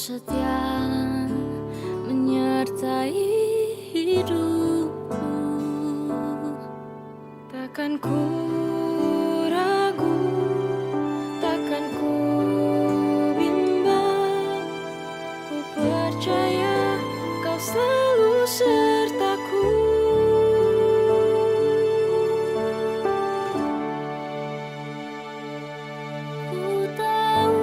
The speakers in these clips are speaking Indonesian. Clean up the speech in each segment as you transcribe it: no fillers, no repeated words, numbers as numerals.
setia menyertai hidupku. Takkan ku ragu, takkan ku bimbang. Ku percaya kau selalu sertaku. Ku tahu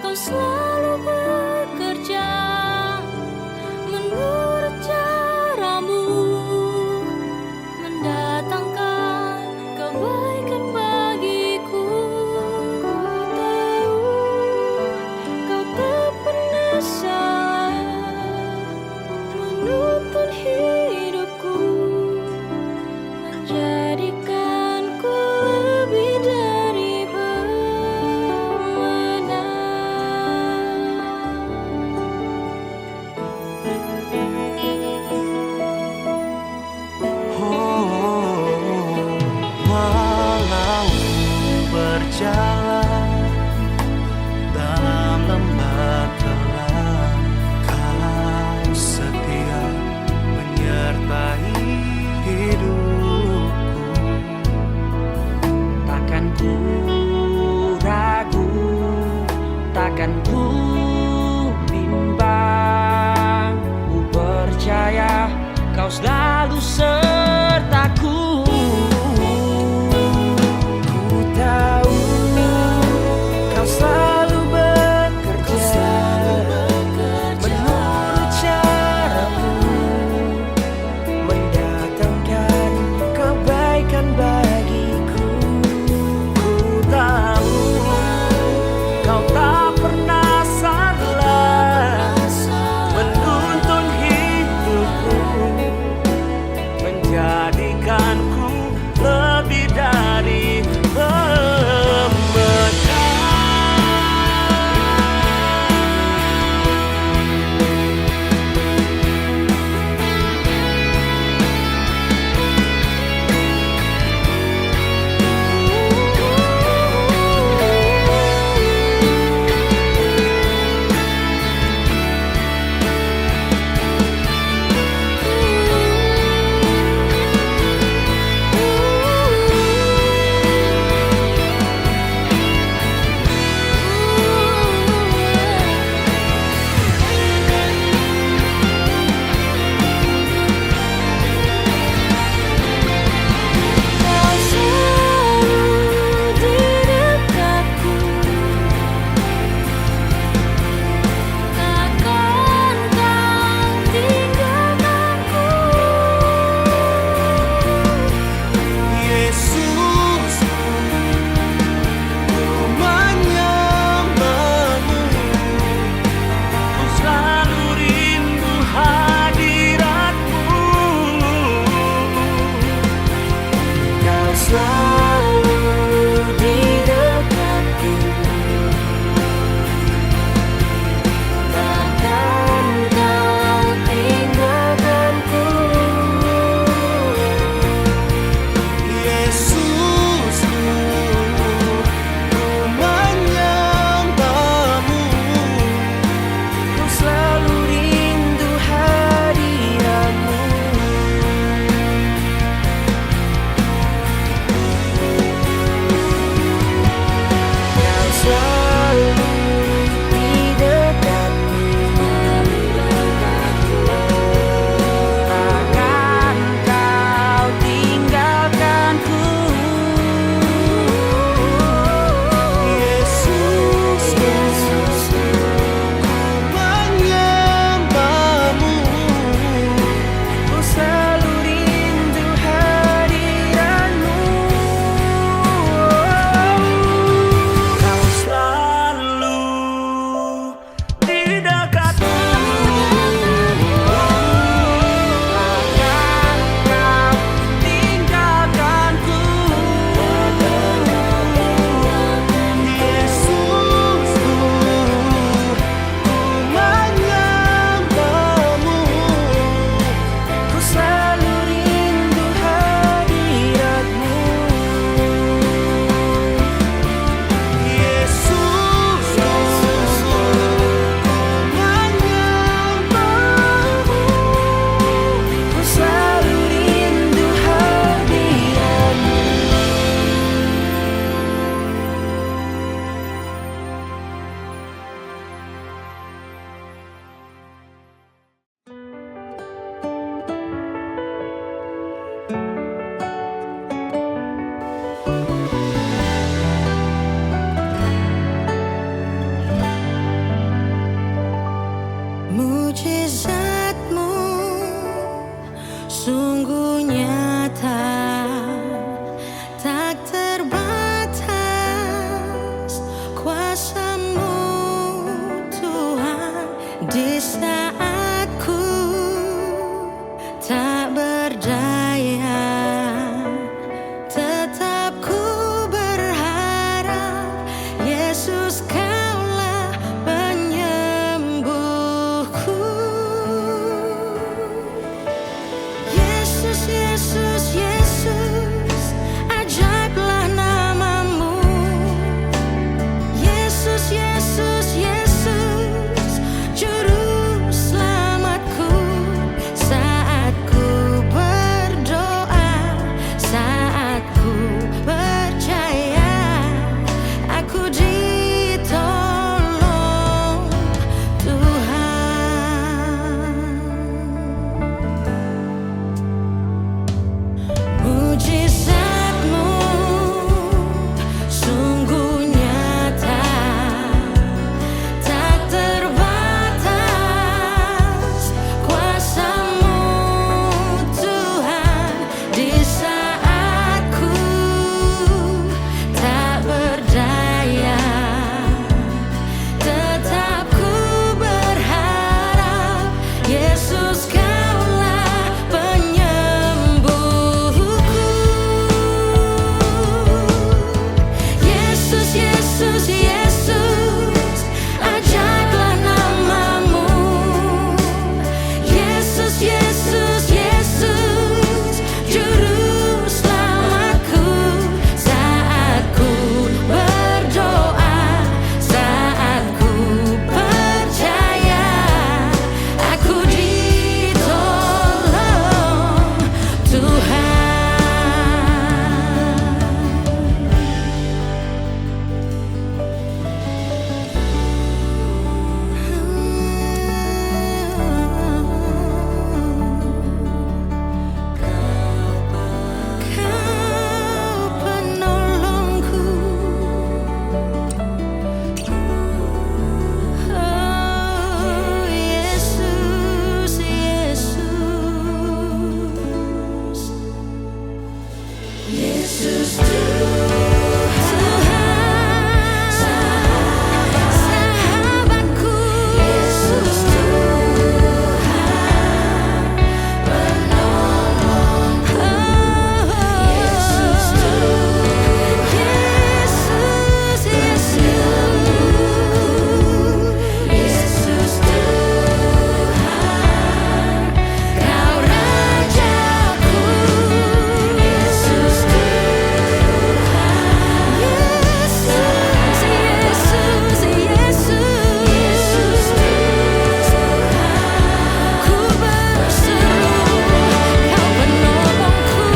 kau selalu bekerja menurut caramu, mendatangkan kebaikan bagiku. Ku tahu kau tak pernah salah menuntun hidupku, menjadikanku lebih dari pemenang. Walau berjalan dalam lembah gelap, kau setia menyertai hidupku. Takkan ku ragu, takkan ku bimbang. Ku percaya kau selalu sertaku. Ku tahu kau selalu bekerja menurut caramu, mendatangkan kebaikan bagiku. Ku tahu kau tak pernah salah menuntun hidupku, Mujizatmu sungguh nyata, tak terbatas kuasa-Mu Tuhan. Di saat ku tak berdaya, tetap ku berharap Yesus Kaulah penyembuhku. Yesus, Yesus, Yesus, ajaiblah nama-Mu. Yesus, Yesus, Yesus, juru selamatku. Saat ku berdoa, saat ku percaya, aku ditolong Tuhan. Mujizat-Mu sungguh nyata, tak terbatas kuasa-Mu Tuhan. Di saat ku tak berdaya, tetap ku berharap Yesus Kaulah penyembuhku. Yesus, Yesus, Yesus, ajaiblah nama-Mu. Yesus, Yesus, Yesus, juru selamatku. Saat ku berdoa, saat ku percaya, aku ditolong Tuhan. Kau penolongku. Oh Yesus, Yesus, Yesus Tuhan, sahabatku. Yesus Tuhan, penolongku. Yesus Tuhan, Yesus, Yesus, Yesus Tuhan, Kau Rajaku. Yesus Tuhan, Yesus, Yesus, Yesus, Yesus Tuhan, ku berseru, Kau penolongku.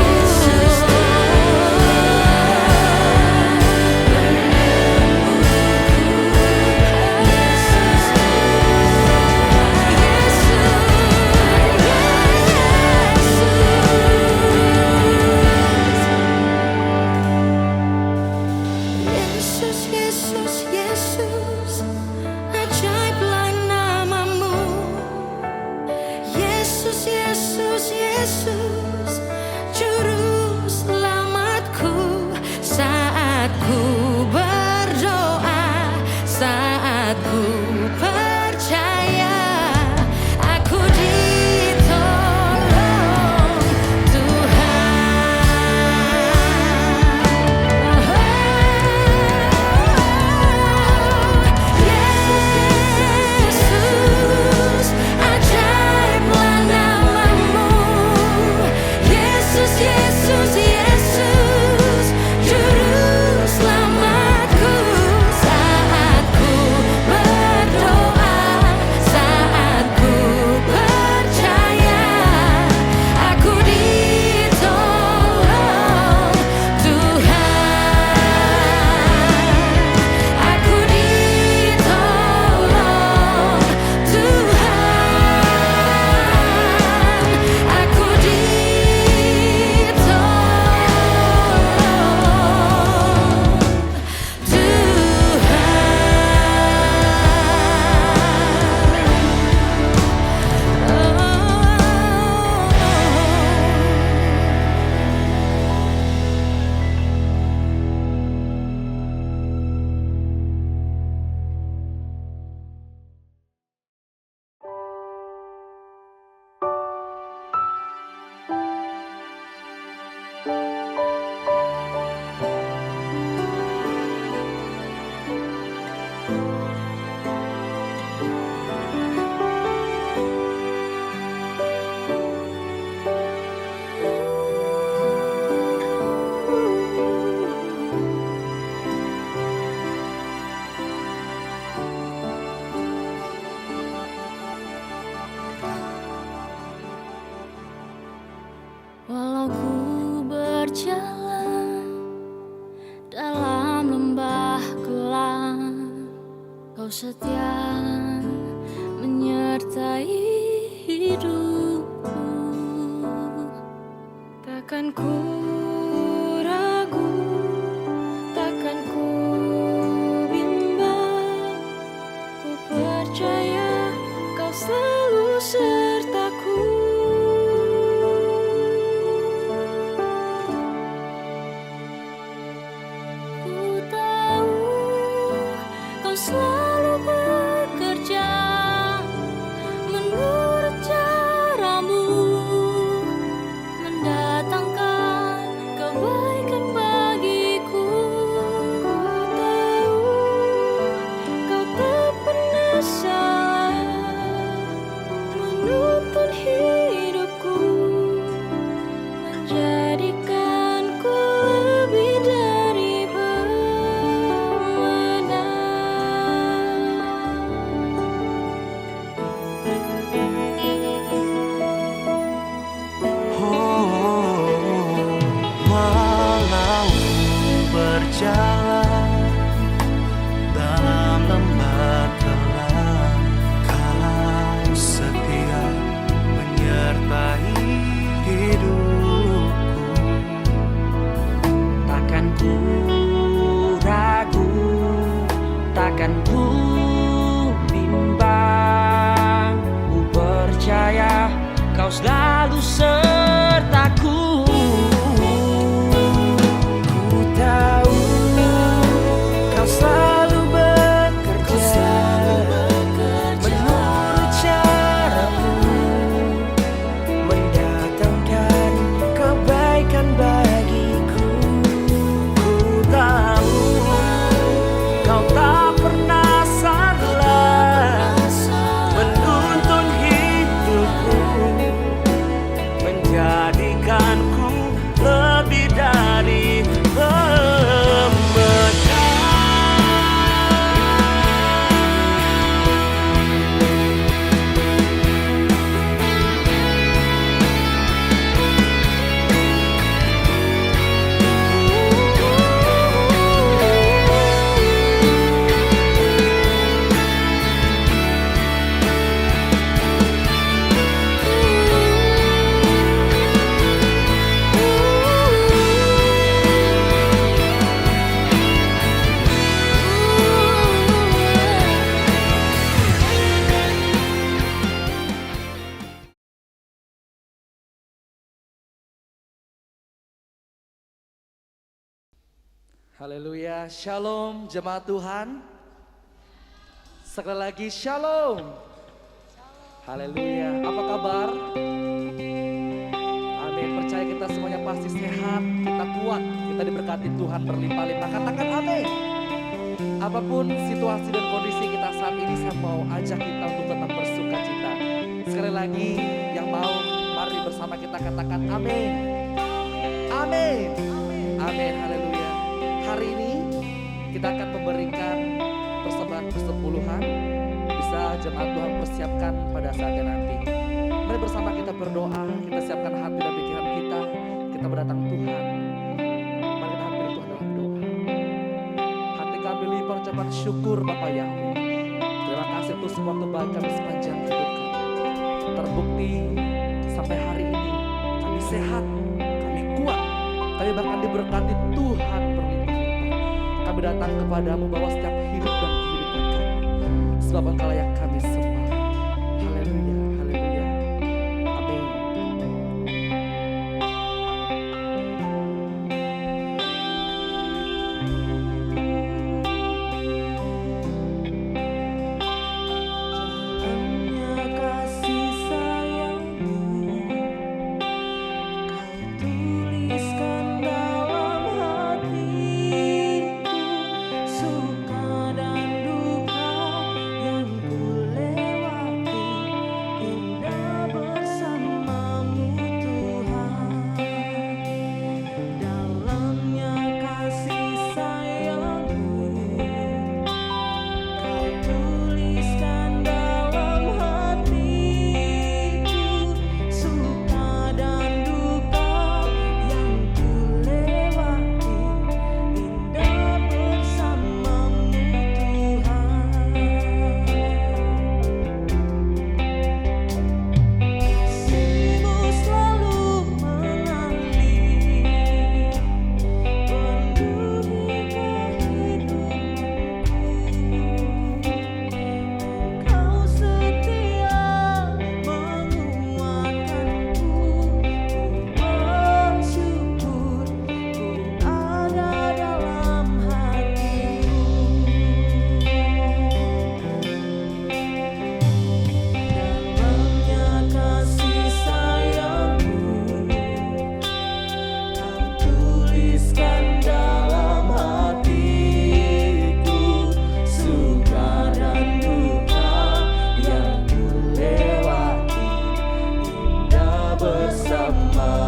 Yesus Yesus, Yesus, ajaiblah nama-Mu. Yesus, Yesus, Yesus, juru selamatku. Saat ku berdoa, saat ku percaya, aku ditolong Yesus, ajaiblah nama-Mu. setia menyertai hidupku. Takkan ku ragu, takkan ku bimbang. Ku percaya kau selalu sertaku. Ku tahu kau selalu bekerja menurut caramu, mendatangkan kebaikan bagiku. Ku tahu kau tak pernah salah menuntun hidupku, menjadikanku lebih dari Oh, walau berjalan dalam lembah gelap, Kau setia menyertai hidupku. Takkan ku ragu, takkan ku bimbang. Ku percaya kau selalu sertaku. Ku tahu kau selalu bekerja menurut caramu, mendatangkan kebaikan bagiku. Ku tahu kau tak pernah salah menuntun hidupku, menjadikanku lebih dari pemenang. Haleluya, shalom jemaat Tuhan. Sekali lagi shalom. Haleluya, apa kabar? Amin, percaya kita semuanya pasti sehat, kita kuat, kita diberkati Tuhan berlimpah-limpah. Katakan amin. Apapun situasi dan kondisi kita saat ini, saya mau ajak kita untuk tetap bersuka cita. Sekali lagi yang mau, mari bersama kita katakan amin. Amin. Amin, haleluya. Hari ini kita akan memberikan persembahan persepuluhan. Bisa jemaat Tuhan persiapkan pada saatnya nanti. Mari bersama kita berdoa, kita siapkan hati dan pikiran kita. Kita mendatang Tuhan. Mari kita hampiri Tuhan dalam doa. Hati kami limpah ucapan syukur Bapa Yahweh. Terima kasih untuk semua kebaikan kami sepanjang hidup kami. Terbukti sampai hari ini kami sehat, kami kuat, kami bahkan diberkati Tuhan berlimpah. Kami datang kepadamu bawa setiap hidup dan kehidupan kami, sebab Engkau yang kami sembah. Haleluya, haleluya, amin. Hanya kasih sayangmu kau tuliskan dalam hatiku, suka dan duka yang ku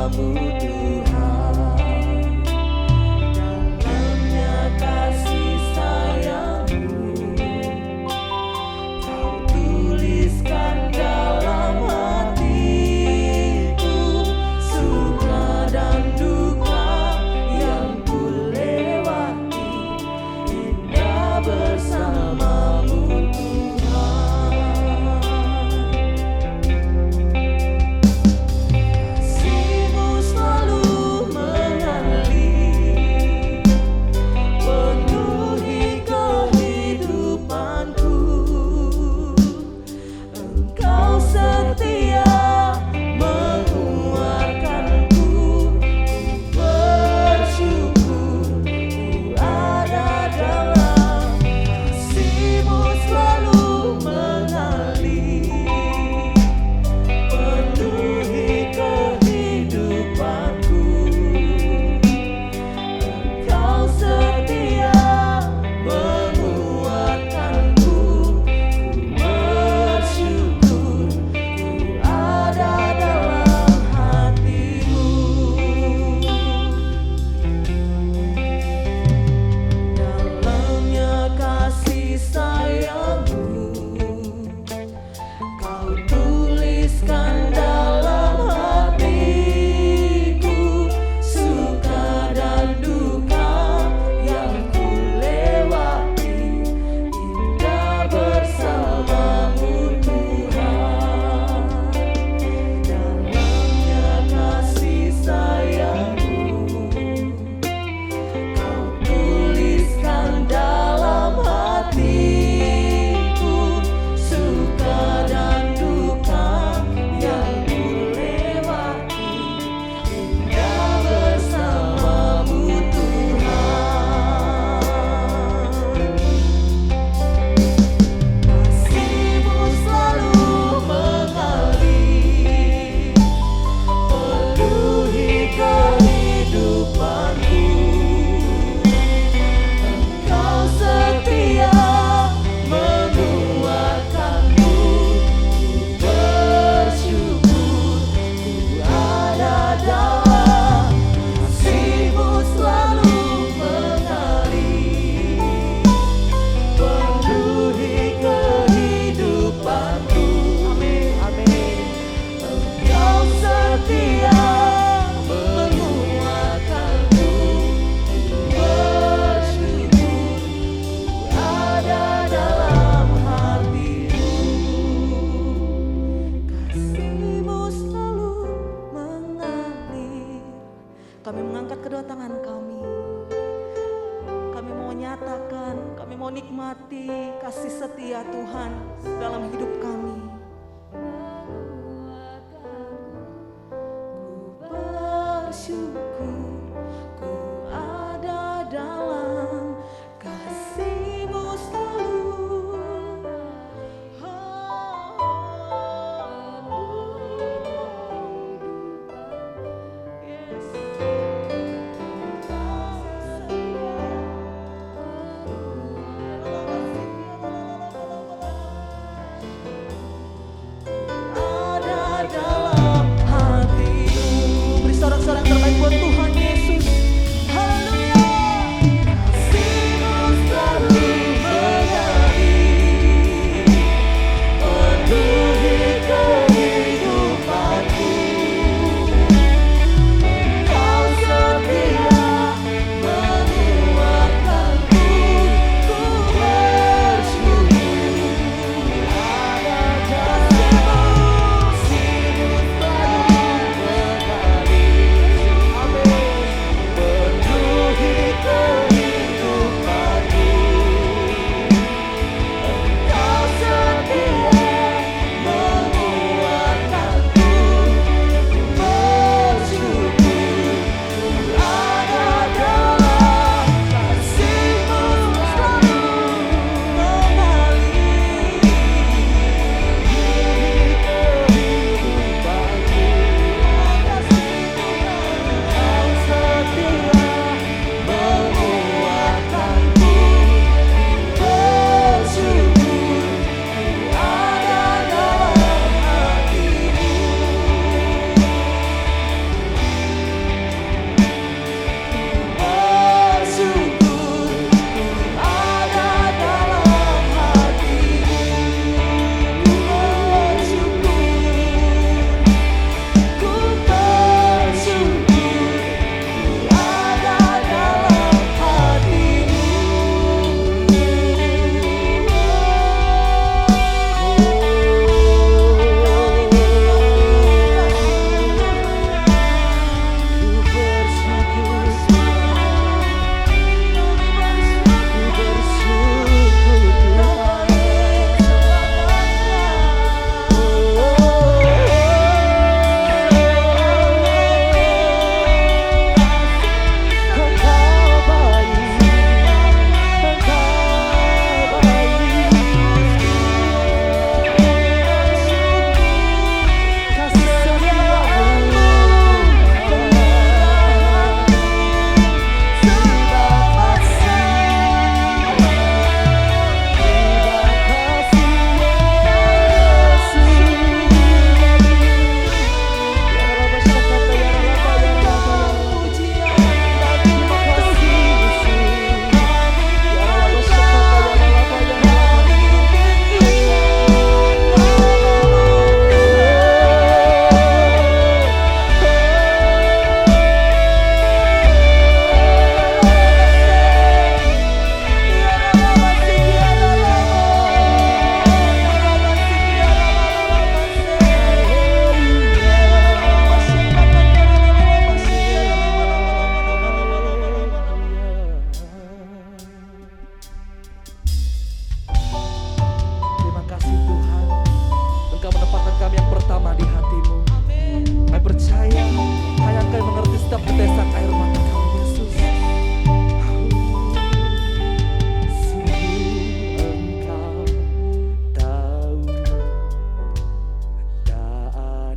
bersamamu Tuhan. Dalamnya kasih sayangmu Kau tuliskan dalam hatiku, suka dan duka yang ku lewati, indah bersamamu Tuhan. Kasih-Mu selalu mengalir, penuhi kehidupanku. Engkau setia menguatkanku, ku bersyukur ku ada dalam kasih-Mu selalu mengalir, penuhi kehidupanku. Engkau setia menguatkanku, ku bersyukur ku ada dalam hati-Mu. Dalamnya kasih sayang-Mu Kau tuliskan dalam hatiku, suka dan duka yang ku lewati, indah bersamamu Tuhan. Dalamnya kasih sayang-Mu Kau tuliskan dalam hatiku, suka dan duka yang ku lewati, indah bersamamu Tuhan. Kasih-Mu selalu mengalir, penuhi kehidupanku. Engkau setia menguatkanku, ku bersyukur ku ada dalam kasih-Mu selalu mengalir, penuhi kehidupanku. Amin, amin. Engkau setia menguatkanku, bersyukur ada dalam hati-Mu. Kasih-Mu selalu mengalir. Kami mengangkat kedua tangan kami. Kami mau nyatakan, kami mau nikmati kasih setia Tuhan dalam hidup kami. Ku bersyukur ku ada dalam kasih-Mu selalu. Yes. Kasih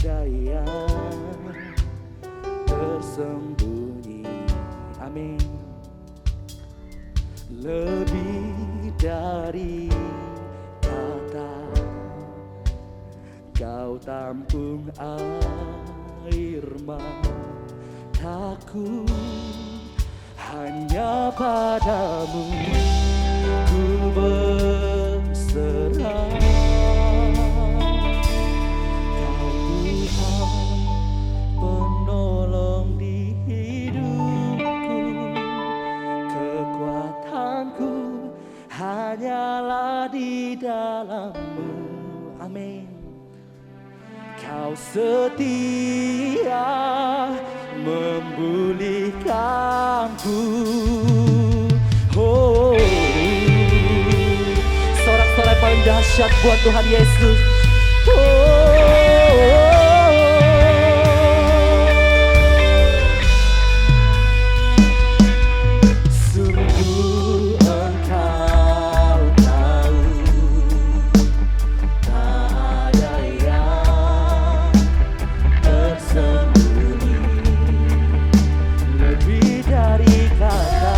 ada yang tersembunyi. Amin. Lebih dari kata, Kau tampung air mataku. Hanya padamu ku berserah. Kau Tuhan penolong di hidupku. Kekuatanku hanyalah di dalam-Mu. Amin. Kau setia memulihkanku. Oh, sorak-sorai paling dahsyat buat Tuhan Yesus. Sungguh Engkau tahu, tak ada yang tersembunyi. Lebih dari kata,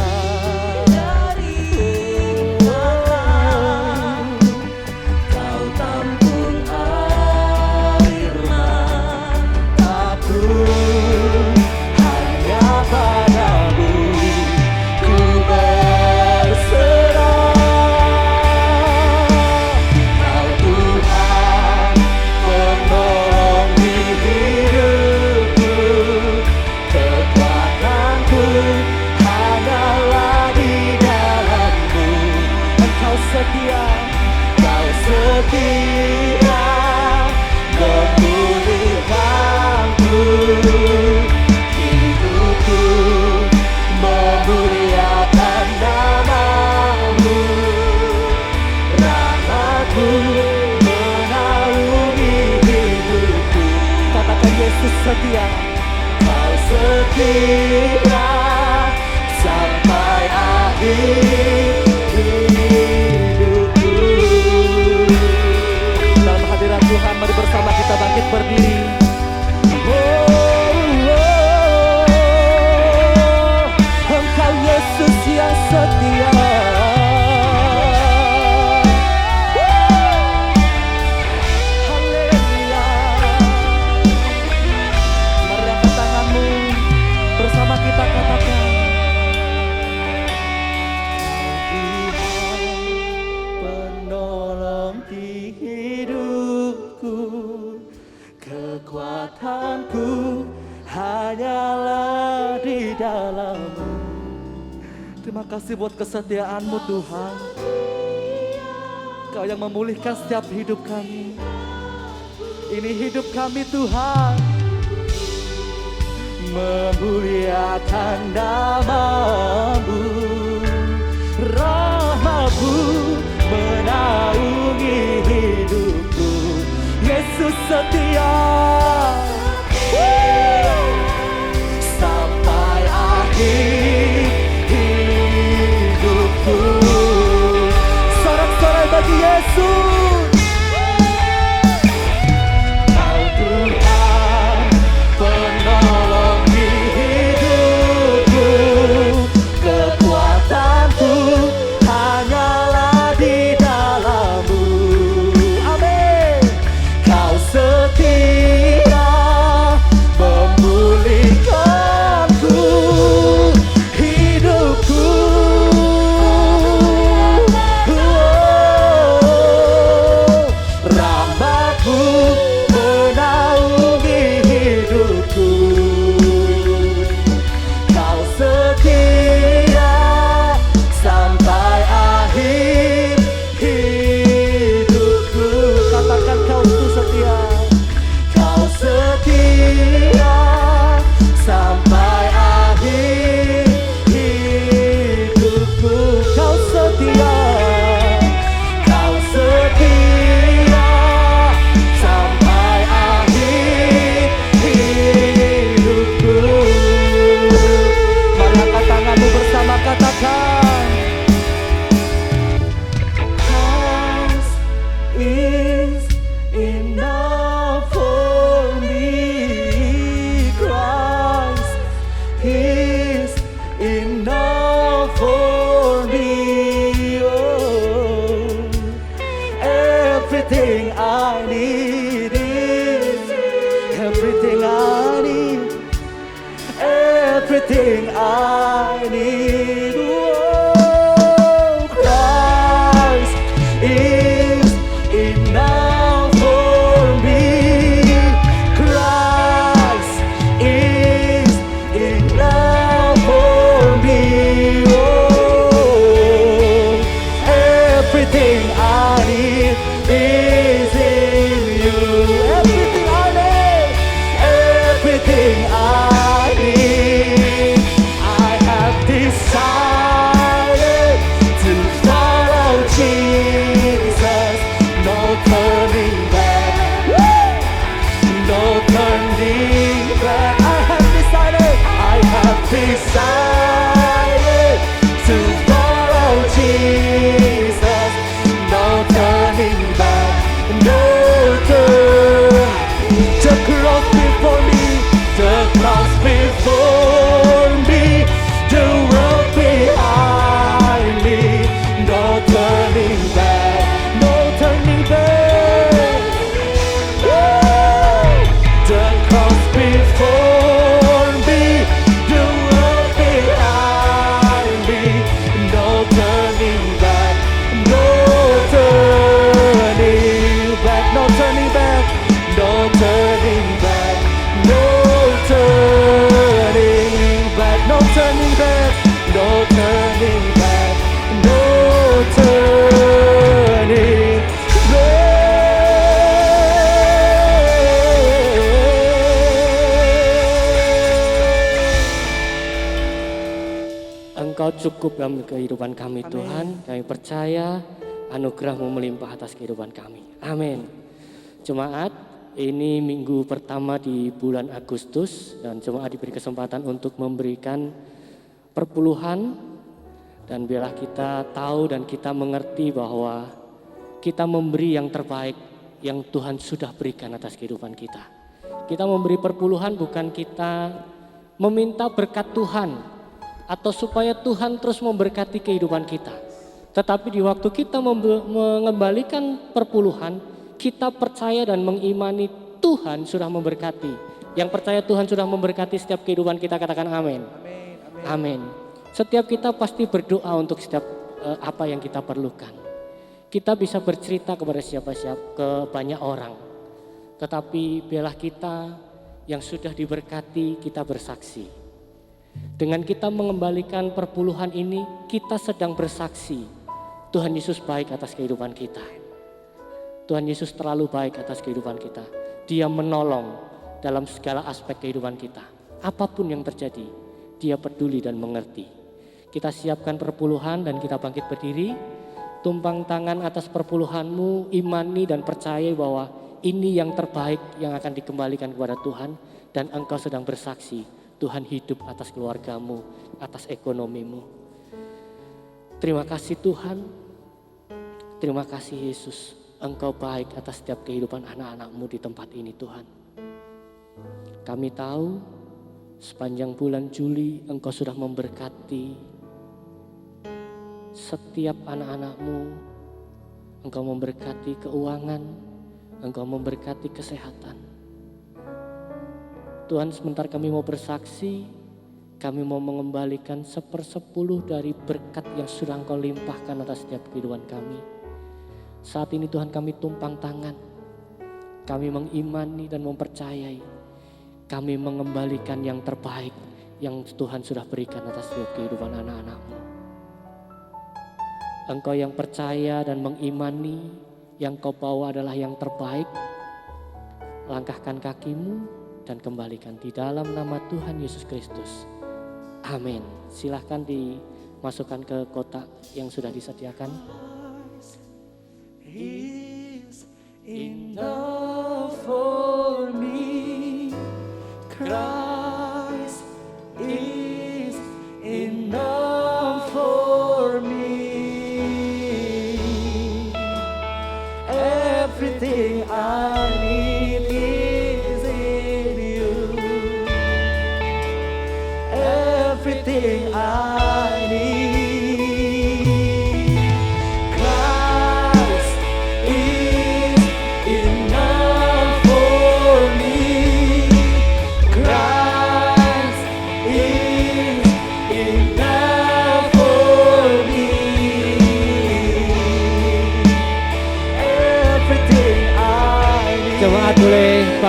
Kau tampung air mataku. Hanya padamu ku berserah. Kau Tuhan penolong di hidupku. Kekuatanku hanyalah di dalam-Mu. Engkau setia, Kau setia memulihkanku. Hidupku memuliakan nama-Mu. Rahmat-Mu menaungi hidupku. Katakan Yesus setia. Kau setia sampai akhir hidupku. Dalam hadirat Tuhan, mari bersama kita bangkit berdiri. Engkau Yesus yang setia. Haleluya. Mari angkat tanganmu, bersama kita katakan, Tuhan penolong di hidupku. Kekuatanku hanyalah di dalam-Mu. Terima kasih buat kesetiaan-Mu Tuhan. Kau yang memulihkan setiap hidup kami. Ini hidup kami Tuhan, memuliakan nama-Mu. Rahmat-Mu menaungi hidupku. Yesus setia sampai akhir hidupku. Sorak-sorai bagi Yesus. Kau Tuhan penolong di hidupku. Kekuatanku hanyalah di dalam-Mu. Amin. Kau setia memulihkanku. Hidupku everything I need, everything I need. Oh, Christ is enough for me. Christ is enough for me. Oh, everything I need is in you. Everything I need, everything I need. I have decided to follow Jesus. No turning back. No turning back. I have decided to follow Jesus. No turning back. No turn. The cross before me. The cross before me. The world behind me. No turning back. No turning back. Woo! The cross before me, the world behind me. No turning back, no turning back, no turning back, no turning back, no turning back, no turning back, no turning back, no turning Engkau cukup dalam kehidupan kami Tuhan. Kami percaya anugerah-Mu melimpah atas kehidupan kami. Amin. Jemaat, ini minggu pertama di bulan Agustus dan jemaat diberi kesempatan untuk memberikan perpuluhan. Dan biarlah kita tahu dan kita mengerti bahwa kita memberi yang terbaik yang Tuhan sudah berikan atas kehidupan kita. Kita memberi perpuluhan bukan kita meminta berkat Tuhan atau supaya Tuhan terus memberkati kehidupan kita. Tetapi di waktu kita mengembalikan perpuluhan, kita percaya dan mengimani Tuhan sudah memberkati. Yang percaya Tuhan sudah memberkati setiap kehidupan kita, katakan amin. Amin. Setiap kita pasti berdoa untuk setiap apa yang kita perlukan. Kita bisa bercerita kepada siapa-siapa, ke banyak orang. Tetapi biarlah kita yang sudah diberkati, kita bersaksi. Dengan kita mengembalikan perpuluhan ini, kita sedang bersaksi. Tuhan Yesus baik atas kehidupan kita. Tuhan Yesus terlalu baik atas kehidupan kita. Dia menolong dalam segala aspek kehidupan kita. Apapun yang terjadi, Dia peduli dan mengerti. Kita siapkan perpuluhan dan kita bangkit berdiri. Tumpang tangan atas perpuluhanmu, imani dan percaya bahwa ini yang terbaik yang akan dikembalikan kepada Tuhan. Dan engkau sedang bersaksi, Tuhan hidup atas keluargamu, atas ekonomimu. Terima kasih Tuhan, terima kasih Yesus. Engkau baik atas setiap kehidupan anak-anakmu di tempat ini Tuhan. Kami tahu sepanjang bulan Juli Engkau sudah memberkati setiap anak-anakmu. Engkau memberkati keuangan, Engkau memberkati kesehatan. Tuhan, sebentar kami mau bersaksi, kami mau mengembalikan 1/10 dari berkat yang sudah Engkau limpahkan atas setiap kehidupan kami. Saat ini Tuhan kami tumpang tangan, kami mengimani dan mempercayai, kami mengembalikan yang terbaik yang Tuhan sudah berikan atas setiap kehidupan anak-anak-Mu. Engkau yang percaya dan mengimani yang Kau bawa adalah yang terbaik, langkahkan kakimu dan kembalikan di dalam nama Tuhan Yesus Kristus. Amin. Silahkan dimasukkan ke kotak yang sudah disediakan. Is enough for me. Christ is enough for me. Everything I need is in you. Everything I need. Christ is enough for me.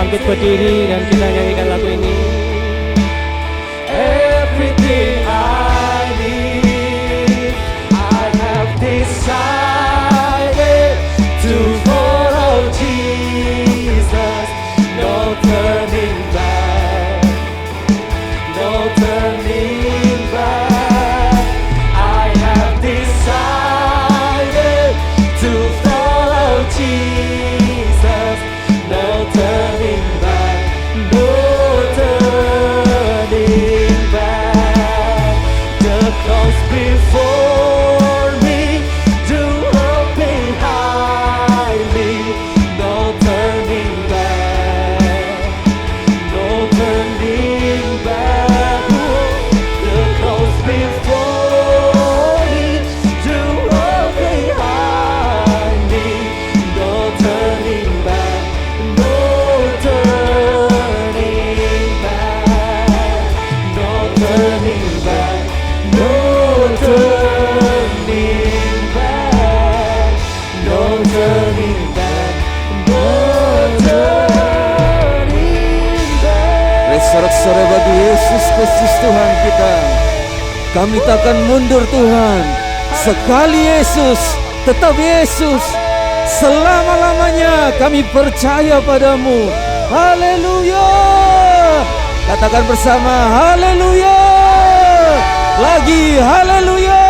bangkit berdiri dan kita nyanyikan lagu ini. Everything I need, I have decided to follow Jesus. No turning back, no turning back. I have decided to follow Jesus. No turning back, no turning back. The cross before me, the world behind me. No turning back, no turning back. The cross before me, the world behind me. No turning back, no turning back, no turning back, no turning back, no turning back, no turning back. Sorak-sorai bagi Yesus Kristus Tuhan kita. Kami takkan mundur Tuhan. Sekali Yesus, tetap Yesus. Selama-lamanya kami percaya padamu. Haleluya. Katakan bersama, haleluya. Lagi, haleluya.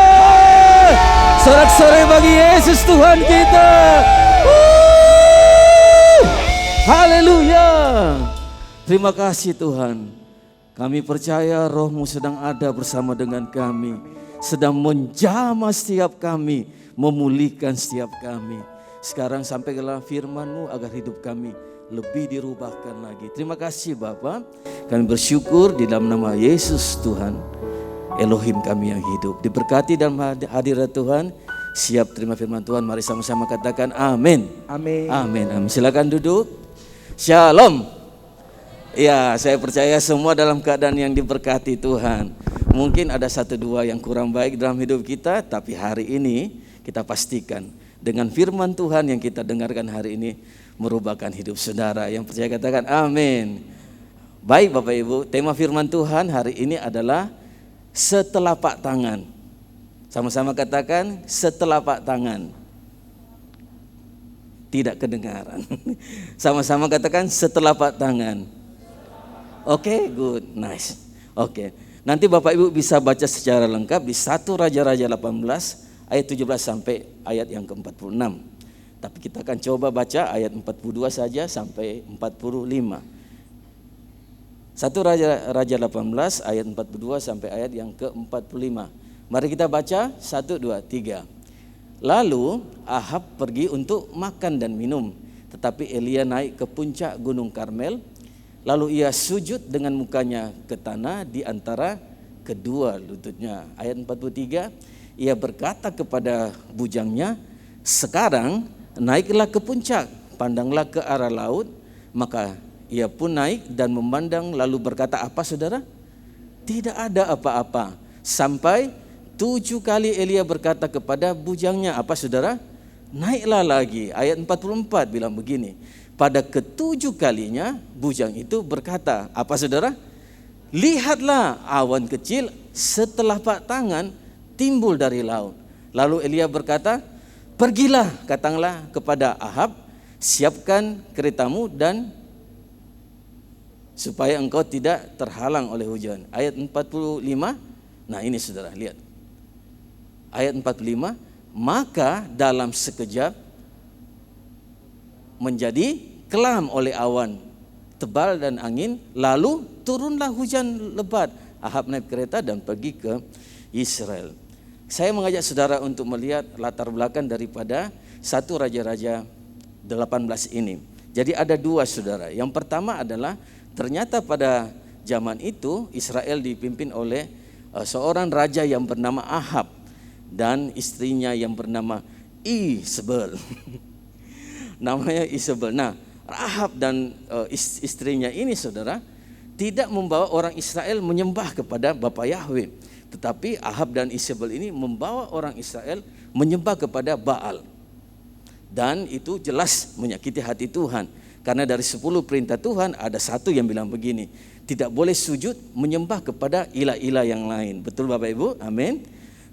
Sorak-sorai bagi Yesus Tuhan kita. Haleluya. Terima kasih Tuhan. Kami percaya Roh-Mu sedang ada bersama dengan kami. Sedang menjamah setiap kami, memulihkan setiap kami. Sekarang sampaikanlah firman-Mu agar hidup kami lebih dirubahkan lagi. Terima kasih Bapa. Kami bersyukur di dalam nama Yesus Tuhan, Elohim kami yang hidup. Diberkati dalam hadirat Tuhan. Siap terima firman Tuhan. Mari sama-sama katakan amin. Amin. Amin. Amin. Silakan duduk. Shalom. Ya, saya percaya semua dalam keadaan yang diberkati Tuhan. Mungkin ada satu dua yang kurang baik dalam hidup kita, tapi hari ini kita pastikan dengan firman Tuhan yang kita dengarkan hari ini merubahkan hidup saudara. Yang percaya katakan amin. Baik Bapak Ibu, tema firman Tuhan hari ini adalah setelapak tangan. Sama-sama katakan setelapak tangan. Tidak kedengaran. Sama-sama katakan setelapak tangan. Oke, good, nice. Oke, nanti Bapak Ibu bisa baca secara lengkap di 1 Raja-Raja 18 ayat 17 sampai ayat yang ke-46. Tapi kita akan coba baca ayat 42 saja sampai 45. 1 Raja-Raja 18 ayat 42 sampai ayat yang ke-45. Mari kita baca 1, 2, 3. Lalu Ahab pergi untuk makan dan minum, tetapi Elia naik ke puncak gunung Karmel. Lalu ia sujud dengan mukanya ke tanah di antara kedua lututnya. Ayat 43, ia berkata kepada bujangnya, sekarang naiklah ke puncak, pandanglah ke arah laut. Maka ia pun naik dan memandang lalu berkata, apa saudara? Tidak ada apa-apa. Sampai 7 kali Elia berkata kepada bujangnya, apa saudara? Naiklah lagi. Ayat 44 bilang begini, pada ketujuh kalinya bujang itu berkata, apa saudara? Lihatlah awan kecil setelapak tangan timbul dari laut. Lalu Elia berkata, pergilah, katakanlah kepada Ahab, siapkan keretamu dan supaya engkau tidak terhalang oleh hujan. Ayat 45, nah ini saudara lihat. Ayat 45, maka dalam sekejap menjadi kelam oleh awan tebal dan angin, lalu turunlah hujan lebat. Ahab naik kereta dan pergi ke Israel. Saya mengajak saudara untuk melihat latar belakang daripada 1 Raja-Raja 18 ini. Jadi ada dua saudara. Yang pertama adalah ternyata pada zaman itu Israel dipimpin oleh seorang raja yang bernama Ahab dan istrinya yang bernama Isabel. Namanya Isabel. Nah, Ahab dan istrinya ini saudara tidak membawa orang Israel menyembah kepada Bapa Yahweh, tetapi Ahab dan Isabel ini membawa orang Israel menyembah kepada Baal. Dan itu jelas menyakiti hati Tuhan. Karena dari 10 perintah Tuhan ada satu yang bilang begini, tidak boleh sujud menyembah kepada ilah-ilah yang lain. Betul Bapak Ibu? Amin.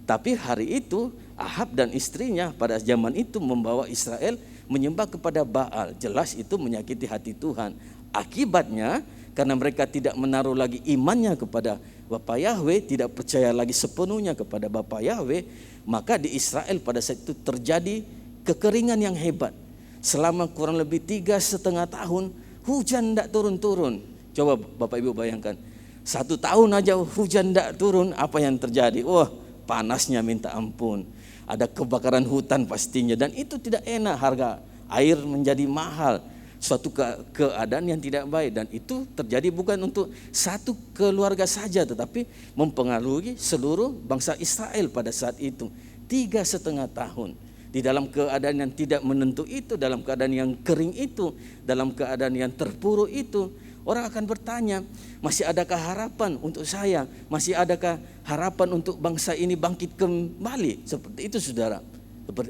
Tapi hari itu Ahab dan istrinya pada zaman itu membawa Israel menyembah kepada Baal. Jelas itu menyakiti hati Tuhan. Akibatnya karena mereka tidak menaruh lagi imannya kepada Bapa Yahweh, tidak percaya lagi sepenuhnya kepada Bapa Yahweh, maka di Israel pada saat itu terjadi kekeringan yang hebat. Selama kurang lebih 3,5 tahun hujan tidak turun-turun. Coba Bapak Ibu bayangkan, 1 tahun aja hujan tidak turun, apa yang terjadi? Wah, panasnya minta ampun. Ada kebakaran hutan pastinya, dan itu tidak enak, harga air menjadi mahal. Suatu keadaan yang tidak baik, dan itu terjadi bukan untuk satu keluarga saja, tetapi mempengaruhi seluruh bangsa Israel pada saat itu. 3,5 tahun. Di dalam keadaan yang tidak menentu itu, dalam keadaan yang kering itu, dalam keadaan yang terpuruk itu, orang akan bertanya, masih adakah harapan untuk saya? Masih adakah harapan untuk bangsa ini bangkit kembali? Seperti itu saudara.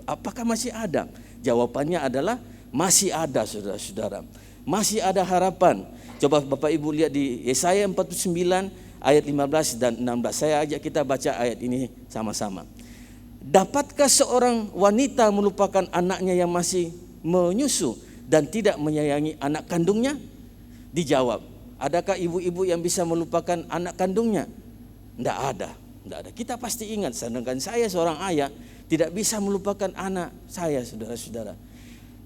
Apakah masih ada? Jawabannya adalah masih ada saudara-saudara. Masih ada harapan. Coba Bapak Ibu lihat di Yesaya 49 ayat 15 dan 16. Saya ajak kita baca ayat ini sama-sama. Dapatkah seorang wanita melupakan anaknya yang masih menyusu dan tidak menyayangi anak kandungnya? Dijawab, adakah ibu-ibu yang bisa melupakan anak kandungnya? Tidak ada. Kita pasti ingat, sedangkan saya seorang ayah tidak bisa melupakan anak saya, saudara-saudara.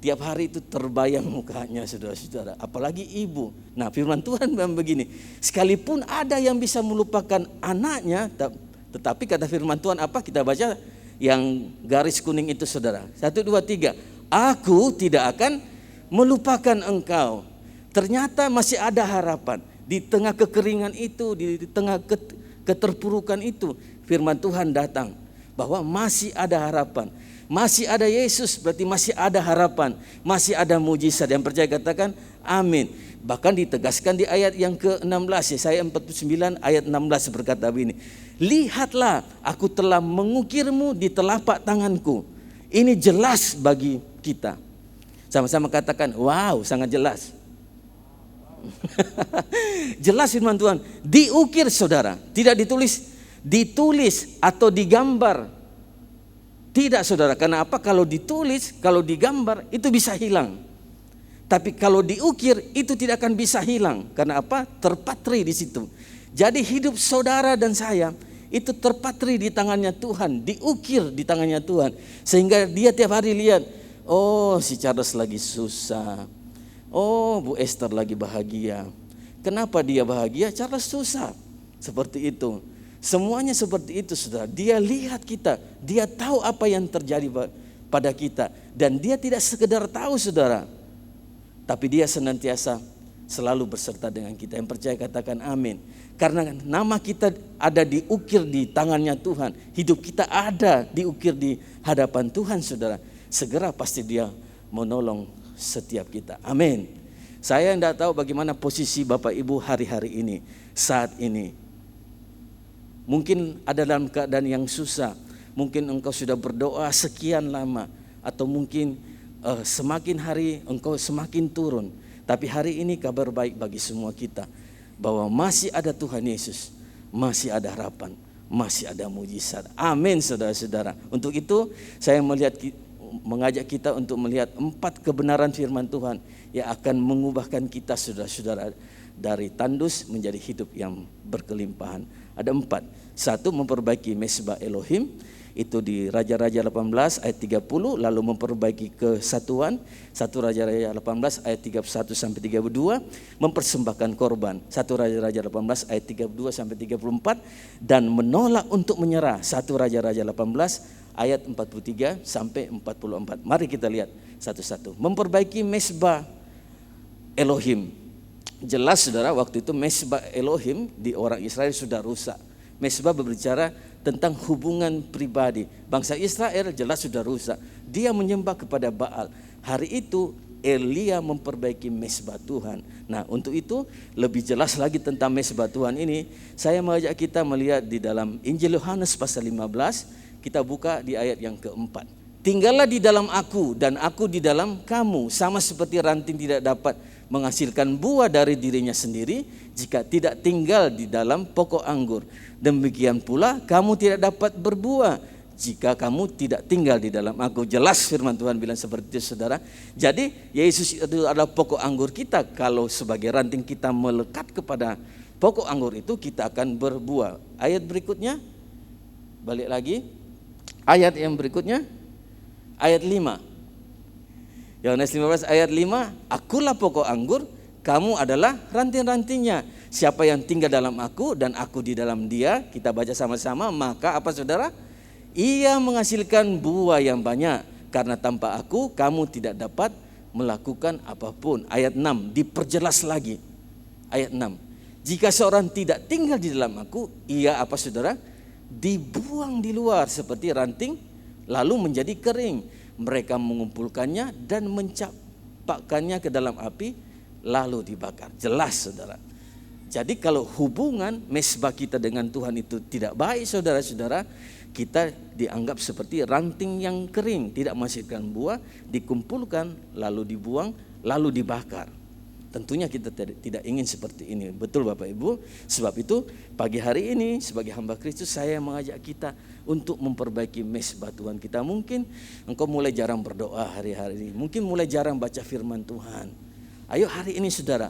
Tiap hari itu terbayang mukanya, saudara-saudara. Apalagi ibu. Nah, firman Tuhan memang begini, sekalipun ada yang bisa melupakan anaknya, tetapi kata firman Tuhan apa? Kita baca yang garis kuning itu saudara. 1, 2, 3. Aku tidak akan melupakan engkau. Ternyata masih ada harapan. Di tengah kekeringan itu, di tengah keterpurukan itu, firman Tuhan datang. Bahwa masih ada harapan. Masih ada Yesus, berarti masih ada harapan. Masih ada mujizat. Yang percaya katakan amin. Bahkan ditegaskan di ayat yang ke-16, Yesaya 49 ayat 16 berkata begini. Lihatlah, aku telah mengukirmu di telapak tanganku. Ini jelas bagi kita. Sama-sama katakan, wow, sangat jelas. Jelas firman Tuhan. Diukir saudara, tidak ditulis atau digambar. Tidak saudara, karena apa? Kalau ditulis, kalau digambar itu bisa hilang. Tapi kalau diukir itu tidak akan bisa hilang. Karena apa? Terpatri di situ. Jadi hidup saudara dan saya itu terpatri di tangannya Tuhan, diukir di tangannya Tuhan. Sehingga dia tiap hari lihat, oh si Charles lagi susah. Oh Bu Esther lagi bahagia. Kenapa dia bahagia? Charles susah. Seperti itu. Semuanya seperti itu saudara. Dia lihat kita, dia tahu apa yang terjadi pada kita. Dan dia tidak sekedar tahu saudara, tapi dia senantiasa selalu berserta dengan kita. Yang percaya katakan amin. Karena nama kita ada diukir di tangannya Tuhan. Hidup kita ada diukir di hadapan Tuhan saudara. Segera pasti dia menolong setiap kita. Amin. Saya tidak tahu bagaimana posisi Bapak Ibu hari-hari ini, saat ini. Mungkin ada dalam keadaan yang susah. Mungkin engkau sudah berdoa sekian lama. Atau mungkin semakin hari engkau semakin turun. Tapi hari ini kabar baik bagi semua kita. Bahwa masih ada Tuhan Yesus. Masih ada harapan. Masih ada mujizat. Amin saudara-saudara. Untuk itu saya mengajak kita untuk melihat 4 kebenaran firman Tuhan. Yang akan mengubahkan kita saudara-saudara. Dari tandus menjadi hidup yang berkelimpahan. Ada 4. 1, memperbaiki mesbah Elohim. Itu di Raja-Raja 18 ayat 30. Lalu memperbaiki kesatuan. 1 Raja-Raja 18 ayat 31 sampai 32. Mempersembahkan korban. 1 Raja-Raja 18 ayat 32 sampai 34. Dan menolak untuk menyerah. 1 Raja-Raja 18 ayat 43 sampai 44. Mari kita lihat satu-satu. Memperbaiki mesbah Elohim. Jelas saudara, waktu itu mesbah Elohim di orang Israel sudah rusak. Mesbah berbicara tentang hubungan pribadi. Bangsa Israel jelas sudah rusak. Dia menyembah kepada Baal. Hari itu Elia memperbaiki mesbah Tuhan. Nah, untuk itu lebih jelas lagi tentang mesbah Tuhan ini, saya mengajak kita melihat di dalam Injil Yohanes pasal 15. Kita buka di ayat yang keempat. Tinggallah di dalam aku dan aku di dalam kamu. Sama seperti ranting tidak dapat menghasilkan buah dari dirinya sendiri jika tidak tinggal di dalam pokok anggur. Demikian pula kamu tidak dapat berbuah jika kamu tidak tinggal di dalam aku. Jelas firman Tuhan bilang seperti itu, saudara. Jadi Yesus itu adalah pokok anggur kita. Kalau sebagai ranting kita melekat kepada pokok anggur itu, kita akan berbuah. Ayat berikutnya, balik lagi. Ayat yang berikutnya, ayat 5. Yohanes 15 ayat 5, akulah pokok anggur, kamu adalah ranting-rantingnya. Siapa yang tinggal dalam aku dan aku di dalam dia, kita baca sama-sama, maka apa saudara? Ia menghasilkan buah yang banyak, karena tanpa aku kamu tidak dapat melakukan apapun. Ayat 6 diperjelas lagi. Ayat 6. Jika seorang tidak tinggal di dalam aku, ia apa saudara? Dibuang di luar seperti ranting lalu menjadi kering. Mereka mengumpulkannya dan mencampakkannya ke dalam api lalu dibakar. Jelas saudara. Jadi kalau hubungan mesbah kita dengan Tuhan itu tidak baik saudara-saudara, kita dianggap seperti ranting yang kering, tidak menghasilkan buah, dikumpulkan lalu dibuang lalu dibakar. Tentunya kita tidak ingin seperti ini. Betul Bapak Ibu. Sebab itu pagi hari ini sebagai hamba Kristus saya mengajak kita untuk memperbaiki mesbah Tuhan kita. Mungkin engkau mulai jarang berdoa hari-hari ini. Mungkin mulai jarang baca firman Tuhan. Ayo hari ini saudara,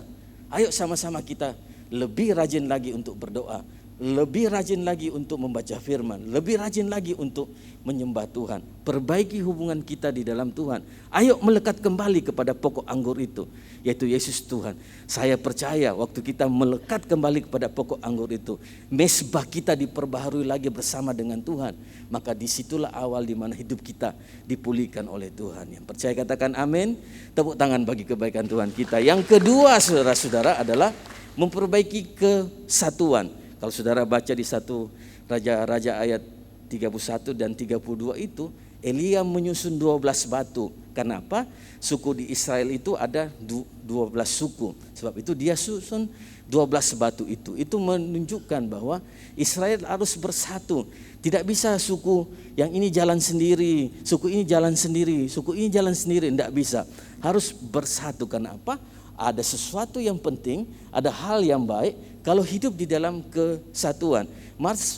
ayo sama-sama kita lebih rajin lagi untuk berdoa, lebih rajin lagi untuk membaca firman, lebih rajin lagi untuk menyembah Tuhan. Perbaiki hubungan kita di dalam Tuhan. Ayo melekat kembali kepada pokok anggur itu, yaitu Yesus Tuhan. Saya percaya waktu kita melekat kembali kepada pokok anggur itu, mesbah kita diperbaharui lagi bersama dengan Tuhan. Maka disitulah awal di mana hidup kita dipulihkan oleh Tuhan. Yang percaya katakan amin. Tepuk tangan bagi kebaikan Tuhan kita. Yang kedua saudara-saudara adalah memperbaiki kesatuan. Kalau saudara baca di 1 Raja-Raja ayat 31 dan 32 itu, Elia menyusun 12 batu. Kenapa? Suku di Israel itu ada 12 suku. Sebab itu dia susun 12 batu itu. Itu menunjukkan bahwa Israel harus bersatu. Tidak bisa suku yang ini jalan sendiri, suku ini jalan sendiri, suku ini jalan sendiri. Tidak bisa. Harus bersatu. Kenapa? Ada sesuatu yang penting, ada hal yang baik kalau hidup di dalam kesatuan.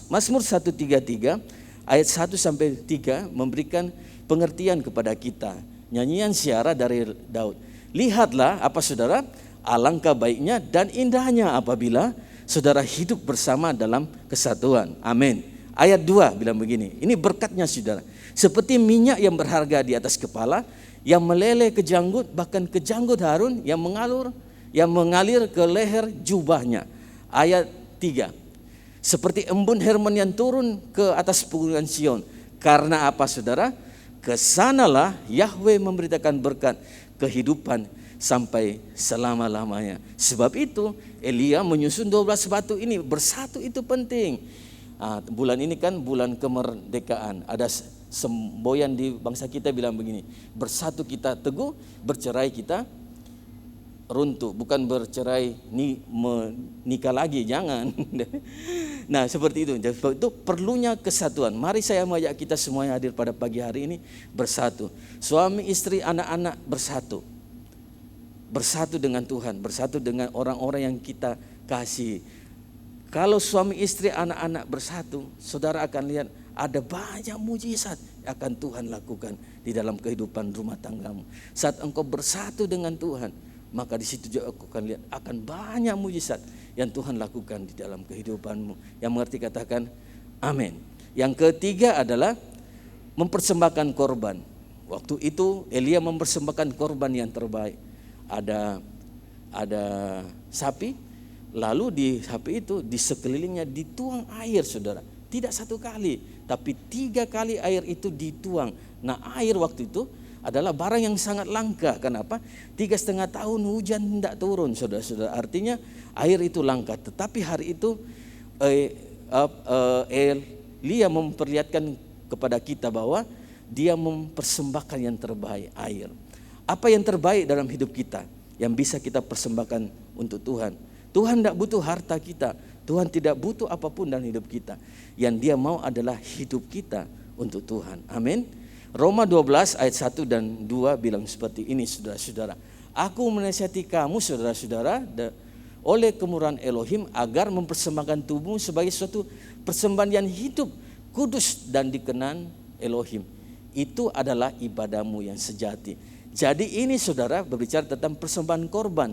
Mazmur 133 ayat 1 sampai 3 memberikan pengertian kepada kita. Nyanyian Syiara dari Daud. Lihatlah apa saudara, alangkah baiknya dan indahnya apabila saudara hidup bersama dalam kesatuan. Amin. Ayat 2 bilang begini, ini berkatnya saudara. Seperti minyak yang berharga di atas kepala, yang meleleh ke janggut, bahkan ke janggut Harun yang mengalir ke leher jubahnya. Ayat 3. Seperti embun Hermon yang turun ke atas pegunungan Sion. Karena apa saudara? Kesanalah Yahweh memberitakan berkat kehidupan sampai selama-lamanya. Sebab itu Elia menyusun 12 batu ini. Bersatu itu penting. Bulan ini kan bulan kemerdekaan. Ada semboyan di bangsa kita bilang begini, bersatu kita teguh, bercerai kita runtuh. Bukan bercerai menikah lagi, jangan. Nah seperti itu. Jadi itu perlunya kesatuan. Mari saya mengajak kita semuanya hadir pada pagi hari ini bersatu. Suami, istri, anak-anak bersatu. Bersatu dengan Tuhan, bersatu dengan orang-orang yang kita kasih. Kalau suami, istri, anak-anak bersatu, saudara akan lihat ada banyak mujizat akan Tuhan lakukan di dalam kehidupan rumah tanggamu. Saat engkau bersatu dengan Tuhan, maka di situ juga engkau akan lihat akan banyak mujizat yang Tuhan lakukan di dalam kehidupanmu. Yang mengerti katakan amin. Yang ketiga adalah mempersembahkan korban. Waktu itu Elia mempersembahkan korban yang terbaik. Ada sapi, lalu di sapi itu di sekelilingnya dituang air saudara. Tidak satu kali, tapi 3 kali air itu dituang. Nah air waktu itu adalah barang yang sangat langka. Kenapa? 3,5 tahun hujan tidak turun saudara-saudara. Artinya air itu langka. Tetapi hari itu Elia memperlihatkan kepada kita bahwa dia mempersembahkan yang terbaik, air. Apa yang terbaik dalam hidup kita yang bisa kita persembahkan untuk Tuhan? Tuhan tidak butuh harta kita. Tuhan tidak butuh apapun dalam hidup kita. Yang dia mau adalah hidup kita untuk Tuhan. Amin. Roma 12 ayat 1 dan 2 bilang seperti ini, saudara-saudara. Aku menasihati kamu, saudara-saudara, oleh kemurahan Elohim agar mempersembahkan tubuhmu sebagai suatu persembahan yang hidup, kudus dan dikenan Elohim. Itu adalah ibadahmu yang sejati. Jadi ini saudara berbicara tentang persembahan korban.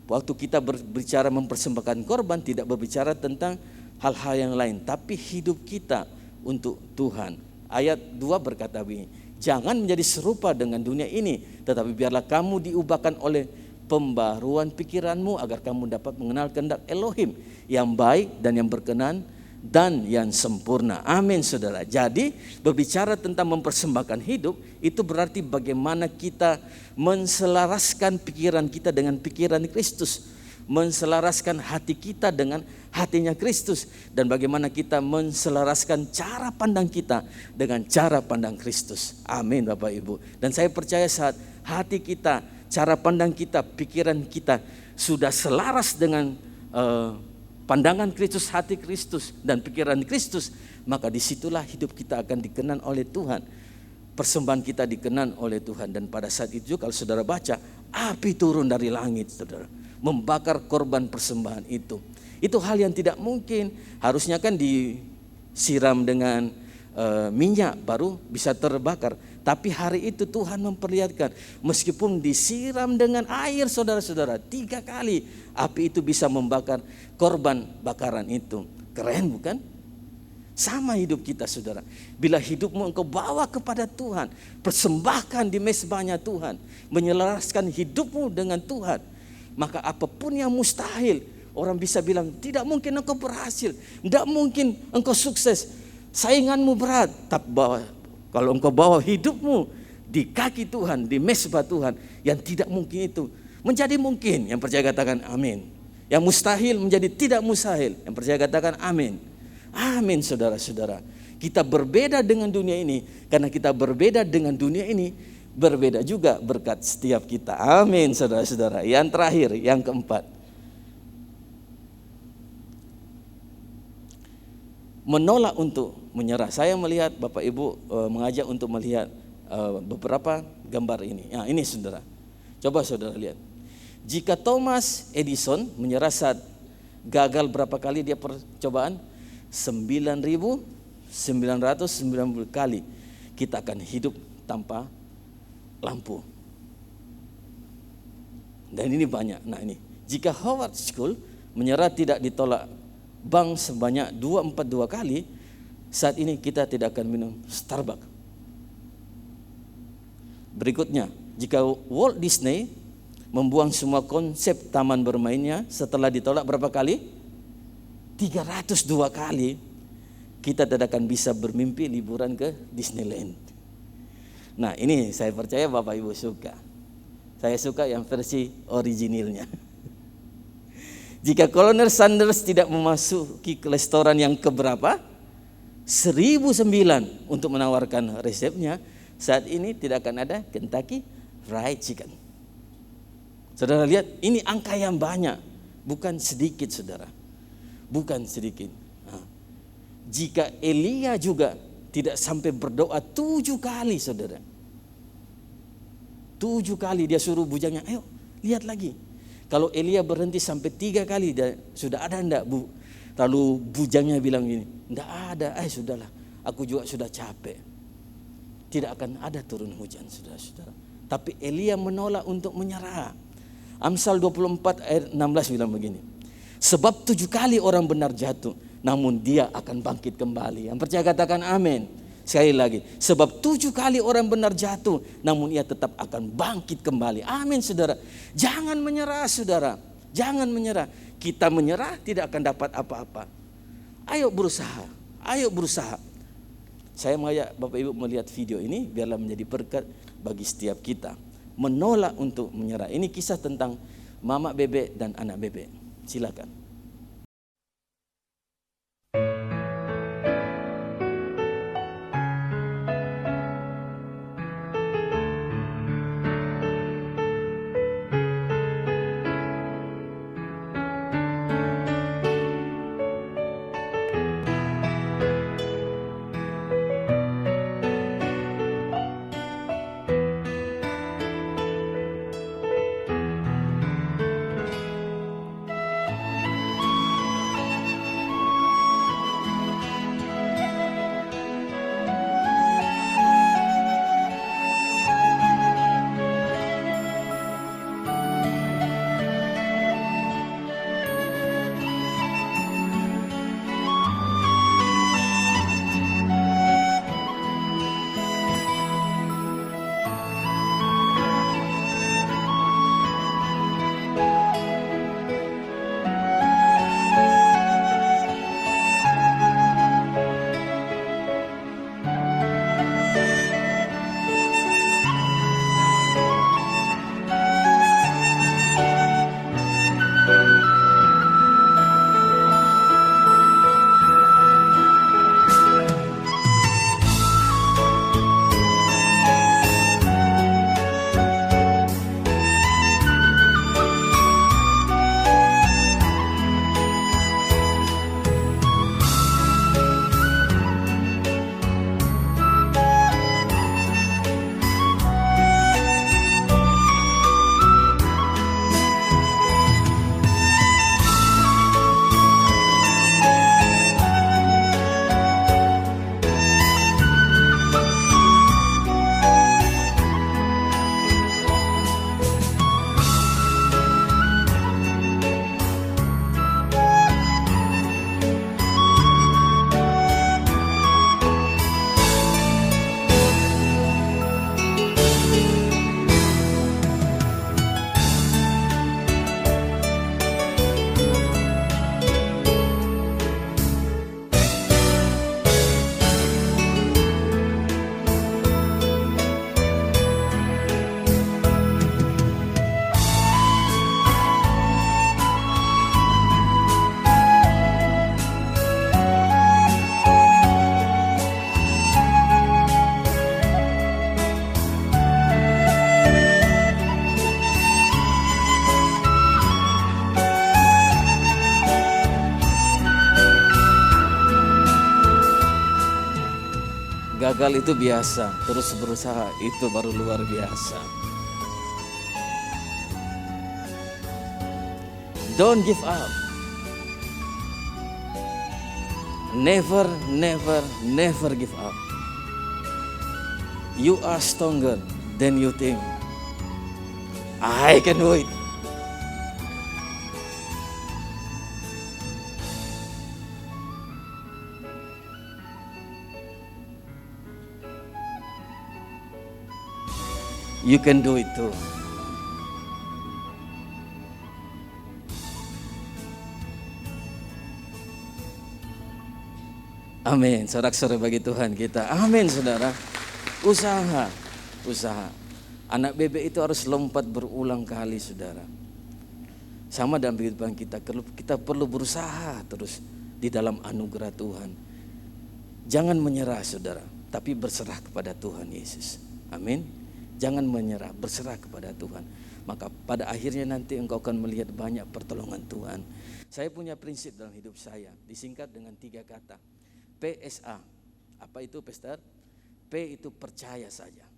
Waktu kita berbicara mempersembahkan korban, tidak berbicara tentang hal-hal yang lain, tapi hidup kita untuk Tuhan. Ayat 2 berkata begini, jangan menjadi serupa dengan dunia ini, tetapi biarlah kamu diubahkan oleh pembaruan pikiranmu agar kamu dapat mengenal kehendak Elohim yang baik dan yang berkenan dan yang sempurna. Amin saudara. Jadi berbicara tentang mempersembahkan hidup, itu berarti bagaimana kita menselaraskan pikiran kita dengan pikiran Kristus, menselaraskan hati kita dengan hatinya Kristus, dan bagaimana kita menselaraskan cara pandang kita dengan cara pandang Kristus. Amin Bapak Ibu. Dan saya percaya saat hati kita, cara pandang kita, pikiran kita sudah selaras dengan pandangan Kristus, hati Kristus dan pikiran Kristus, maka disitulah hidup kita akan dikenan oleh Tuhan. Persembahan kita dikenan oleh Tuhan. Dan pada saat itu kalau saudara baca, api turun dari langit saudara, membakar korban persembahan itu. Itu hal yang tidak mungkin. Harusnya kan disiram dengan minyak baru bisa terbakar. Tapi hari itu Tuhan memperlihatkan, meskipun disiram dengan air saudara-saudara 3 kali, api itu bisa membakar korban bakaran itu. Keren bukan? Sama hidup kita saudara. Bila hidupmu engkau bawa kepada Tuhan, persembahkan di mezbahnya Tuhan, menyelaraskan hidupmu dengan Tuhan, maka apapun yang mustahil, orang bisa bilang tidak mungkin engkau berhasil, tidak mungkin engkau sukses, sainganmu berat. Tapi kalau engkau bawa hidupmu di kaki Tuhan, di mezbah Tuhan, yang tidak mungkin itu menjadi mungkin. Yang percaya katakan amin. Yang mustahil menjadi tidak mustahil. Yang percaya katakan amin. Amin saudara-saudara. Kita berbeda dengan dunia ini. Karena kita berbeda dengan dunia ini, berbeda juga berkat setiap kita. Amin saudara-saudara. Yang terakhir, yang keempat, menolak untuk menyerah. Saya melihat Bapak Ibu mengajak untuk melihat beberapa gambar ini. Nah, ini saudara. Coba saudara lihat. Jika Thomas Edison menyerah saat gagal berapa kali dia percobaan? 9.990 kali. Kita akan hidup tanpa lampu. Dan ini banyak. Nah ini, jika Howard School menyerah tidak ditolak bank sebanyak 242 kali, saat ini kita tidak akan minum Starbucks. Berikutnya, jika Walt Disney membuang semua konsep taman bermainnya setelah ditolak berapa kali? 302 kali, kita tidak akan bisa bermimpi liburan ke Disneyland. Nah ini saya percaya Bapak Ibu suka. Saya suka yang versi originalnya. Jika Kolonel Sanders tidak memasuki restoran yang keberapa? 1009 untuk menawarkan resepnya, saat ini tidak akan ada Kentucky Fried Chicken. Saudara lihat, ini angka yang banyak, bukan sedikit saudara. Bukan sedikit. Nah, jika Elia juga tidak sampai berdoa 7 kali saudara. 7 kali dia suruh bujangnya, ayo lihat lagi. Kalau Elia berhenti sampai 3 kali, sudah ada enggak bu? Lalu bujangnya bilang gini, enggak ada, sudahlah, aku juga sudah capek. Tidak akan ada turun hujan saudara-saudara. Tapi Elia menolak untuk menyerah. Amsal 24 ayat 16 bilang begini, sebab 7 kali orang benar jatuh, namun dia akan bangkit kembali. Yang percaya katakan amin. Sekali lagi, sebab 7 kali orang benar jatuh, namun ia tetap akan bangkit kembali. Amin saudara. Jangan menyerah saudara. Jangan menyerah. Kita menyerah tidak akan dapat apa-apa. Ayo berusaha. Ayo berusaha. Saya mengajak Bapak Ibu melihat video ini biarlah menjadi berkat bagi setiap kita. Menolak untuk menyerah. Ini kisah tentang mama bebek dan anak bebek. Silakan. Gagal itu biasa, terus berusaha itu baru luar biasa. Don't give up. Never, never, never give up. You are stronger than you think. I can do it. You can do it too. Amin. Sorak-sorai bagi Tuhan kita. Amin, saudara. Usaha. Anak bebek itu harus lompat berulang kali, saudara. Sama dalam kehidupan kita. Kita perlu berusaha terus di dalam anugerah Tuhan. Jangan menyerah, saudara, tapi berserah kepada Tuhan Yesus. Amin. Jangan menyerah, berserah kepada Tuhan. Maka pada akhirnya nanti engkau akan melihat banyak pertolongan Tuhan. Saya punya prinsip dalam hidup saya, disingkat dengan 3 kata. PSA. Apa itu, Pastor? P itu percaya saja.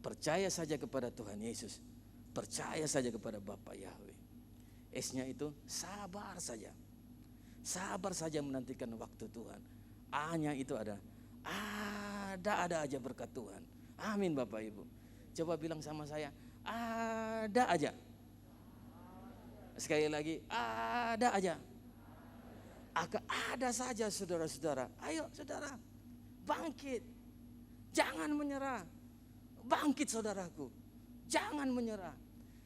Percaya saja kepada Tuhan Yesus. Percaya saja kepada Bapa Yahweh. S-nya itu sabar saja. Sabar saja menantikan waktu Tuhan. A-nya itu ada aja berkat Tuhan. Amin, Bapak Ibu. Coba bilang sama saya, ada aja. Sekali lagi, ada aja. Ada saja, saudara-saudara. Ayo, saudara, bangkit. Jangan menyerah. Bangkit, saudaraku. Jangan menyerah.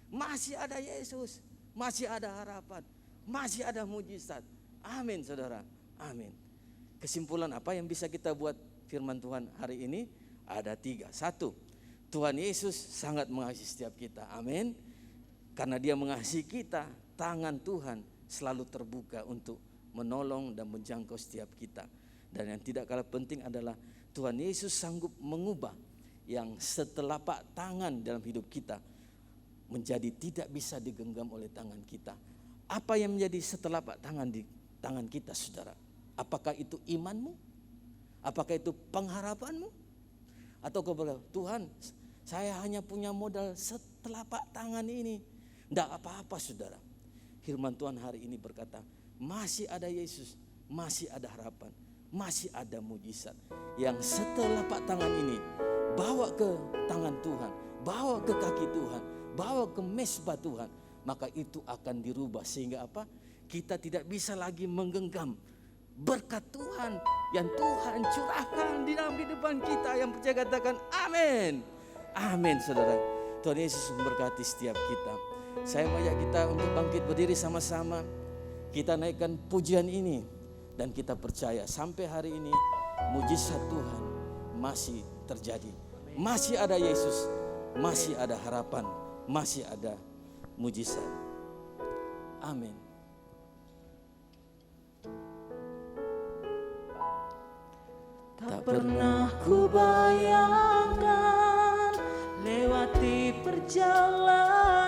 Masih ada Yesus. Masih ada harapan. Masih ada mujizat. Amin, saudara. Amin. Kesimpulan apa yang bisa kita buat firman Tuhan hari ini? Ada 3. 1, Tuhan Yesus sangat mengasihi setiap kita. Amin. Karena Dia mengasihi kita, tangan Tuhan selalu terbuka untuk menolong dan menjangkau setiap kita. Dan yang tidak kalah penting adalah Tuhan Yesus sanggup mengubah yang setelapak tangan dalam hidup kita menjadi tidak bisa digenggam oleh tangan kita. Apa yang menjadi setelapak tangan di tangan kita, saudara? Apakah itu imanmu? Apakah itu pengharapanmu? Atau kau bilang, Tuhan, saya hanya punya modal setelapak tangan ini. Tidak apa-apa, saudara. Firman Tuhan hari ini berkata, masih ada Yesus, masih ada harapan, masih ada mujizat. Yang setelapak tangan ini bawa ke tangan Tuhan, bawa ke kaki Tuhan, bawa ke mesbah Tuhan, maka itu akan dirubah sehingga apa? Kita tidak bisa lagi menggenggam berkat Tuhan yang Tuhan curahkan di dalam kehidupan kita. Yang percaya katakan amin. Amin, saudara. Tuhan Yesus memberkati setiap kita. Saya mengajak kita untuk bangkit berdiri sama-sama. Kita naikkan pujian ini dan kita percaya sampai hari ini mujizat Tuhan masih terjadi. Masih ada Yesus, masih ada harapan, masih ada mujizat. Amin. Tak pernah ku bayangkan lewati perjalanan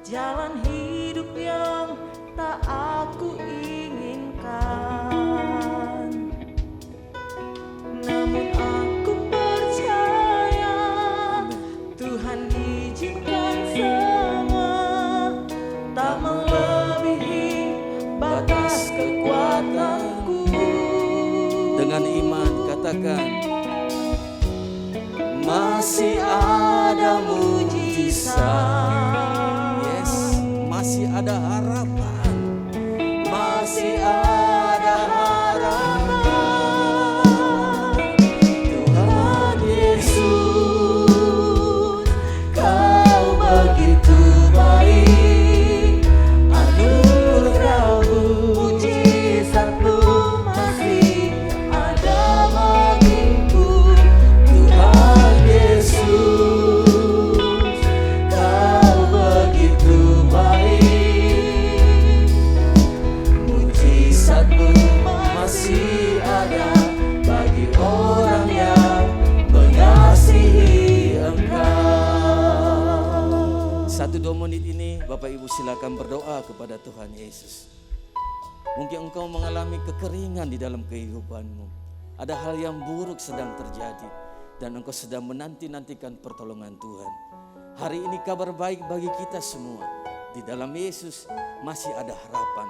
jalan hidup yang tak aku inginkan. Namun aku percaya Tuhan izinkan semua tak melebihi batas kekuatanku. Dengan iman katakan, masih ada mujizat. Yes, masih ada harapan. Masih ada harapan. Tuhan Yesus, Kau begitu baik. Anugerah-Mu, mujizat-Mu masih ada bagiku. Tuhan Yesus, Kau begitu baik. Mujizat-Mu masih ada bagi orang yang mengasihi Engkau. 1-2 menit ini Bapak Ibu silakan berdoa kepada Tuhan Yesus. Mungkin engkau mengalami kekeringan di dalam kehidupanmu. ada hal yang buruk sedang terjadi dan engkau sedang menanti-nantikan pertolongan Tuhan. Hari ini kabar baik bagi kita semua. Di dalam Yesus masih ada harapan.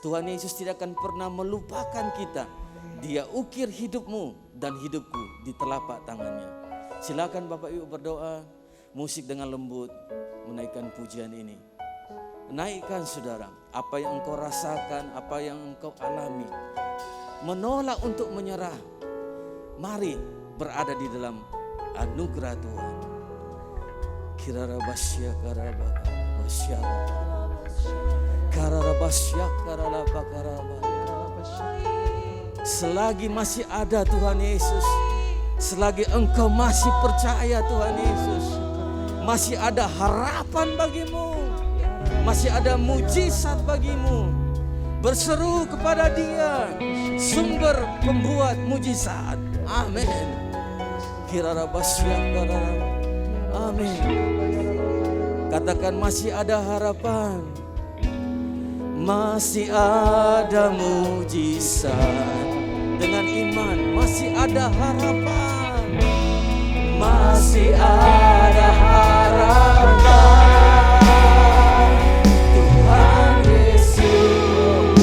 Tuhan Yesus tidak akan pernah melupakan kita. Dia ukir hidupmu dan hidupku di telapak tangannya. Silakan Bapak Ibu berdoa, musik dengan lembut menaikkan pujian ini. Naikkan saudara, apa yang engkau rasakan, apa yang engkau alami. Menolak untuk menyerah. Mari berada di dalam anugerah Tuhan. Kirarabasya karabaka basya. Kararabasya karalaba karaba. Selagi masih ada Tuhan Yesus, selagi engkau masih percaya Tuhan Yesus, masih ada harapan bagimu, masih ada mujizat bagimu. Berseru kepada Dia, sumber pembuat mujizat. Amin. Kirarabasya kararaba. Amin. Katakan masih ada harapan. Masih ada mujizat. Dengan iman masih ada harapan. Masih ada harapan. Tuhan Yesus,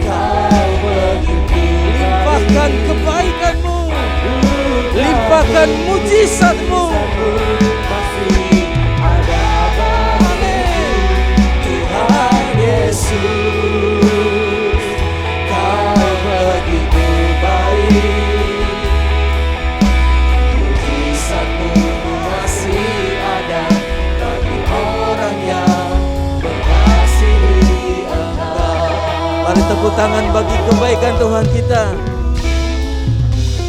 Kau begitu limpahkan kebaikan-Mu, limpahkan mujizat-Mu. Masih ada Amin. Tuhan Yesus, Kau begitu baik. Mujizat-Mu masih ada bagi orang yang mengasihi Engkau. Mari tepuk tangan bagi kebaikan Tuhan kita.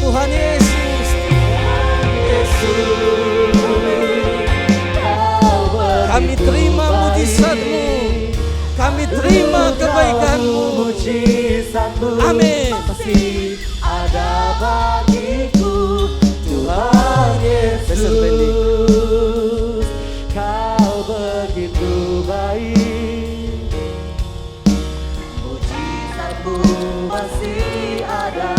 Tuhan Yesus, kami terima mujizat-Mu, kami terima kebaikan-Mu. Amin. Masih ada bagiku, Tuhan Yesus, Kau begitu baik. Mujizat-Mu masih ada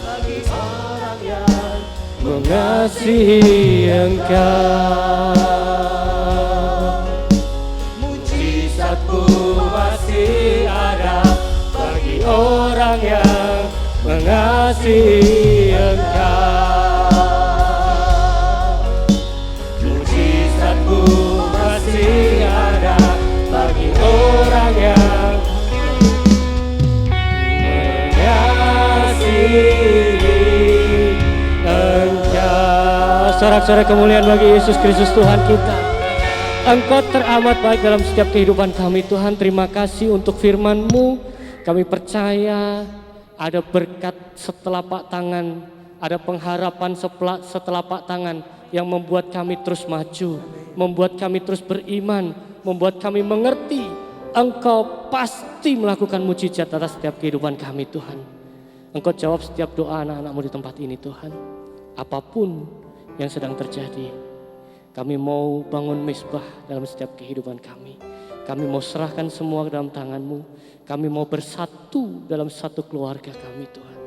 bagi orang yang mengasihi Engkau. Mujizat-Mu masih ada bagi orang yang Mengasihi Engkau. Mujizat-Mu masih ada bagi orang yang mengasihi Engkau. Sorak-sorai kemuliaan bagi Yesus Kristus Tuhan kita. Engkau teramat baik dalam setiap kehidupan kami Tuhan. Terima kasih untuk firman-Mu. Kami percaya ada berkat setelapak tangan, ada pengharapan setelapak tangan yang membuat kami terus maju, membuat kami terus beriman, membuat kami mengerti Engkau pasti melakukan mujizat atas setiap kehidupan kami Tuhan. Engkau jawab setiap doa anak-anak-Mu di tempat ini Tuhan. Apapun yang sedang terjadi, kami mau bangun mezbah dalam setiap kehidupan kami. Kami mau serahkan semua ke dalam tangan-Mu. Kami mau bersatu dalam satu keluarga kami Tuhan.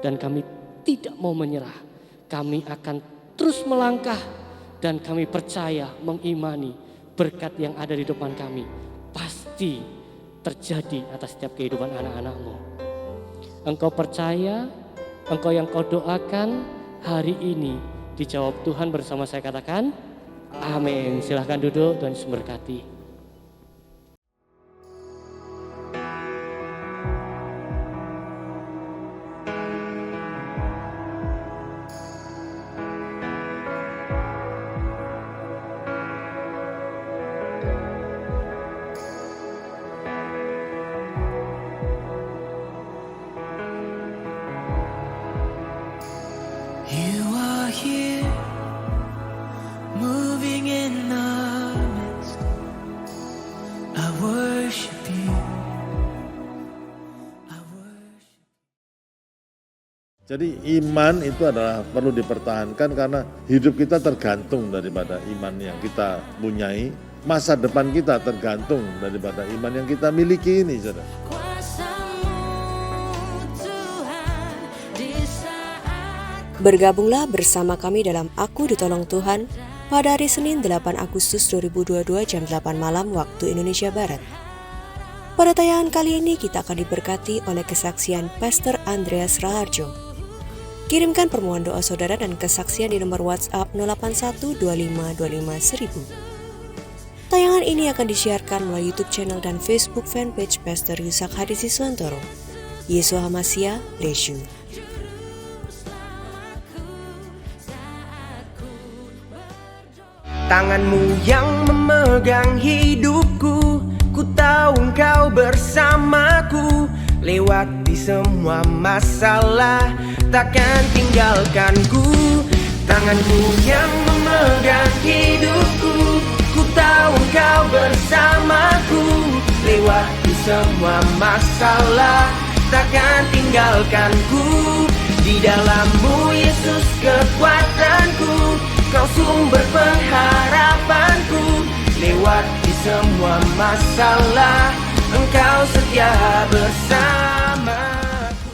Dan kami tidak mau menyerah. Kami akan terus melangkah. Dan kami percaya, mengimani berkat yang ada di depan kami pasti terjadi atas setiap kehidupan anak-anak-Mu. Engkau percaya, Engkau yang Kau doakan hari ini dijawab Tuhan bersama saya katakan amin. Silahkan duduk, Tuhan Yesus memberkati. You are here, moving in our midst. I worship you. I worship. Jadi iman itu adalah perlu dipertahankan karena hidup kita tergantung daripada iman yang kita punyai. Masa depan kita tergantung daripada iman yang kita miliki ini, saudara. Kuasa-Mu Tuhan Bergabunglah bersama kami dalam Aku Ditolong Tuhan pada hari Senin 8 Agustus 2022 jam 8 malam waktu Indonesia Barat. Pada tayangan kali ini kita akan diberkati oleh kesaksian Pastor Andreas Raharjo. Kirimkan permohonan doa saudara dan kesaksian di nomor WhatsApp 08125251000. Tayangan ini akan disiarkan melalui YouTube channel dan Facebook fanpage Pastor Yusak Hadisiswantoro. Yesus Hamasia, bless you. Tanganmu yang memegang hidupku, ku tahu engkau bersamaku. Lewati semua masalah, takkan tinggalkanku. Tanganmu yang memegang hidupku, ku tahu engkau bersamaku. Lewati semua masalah, takkan tinggalkanku. Di dalam-Mu Yesus kekuatanku, Kau sumber pengharapanku. Lewati semua masalah, Engkau setia bersamaku.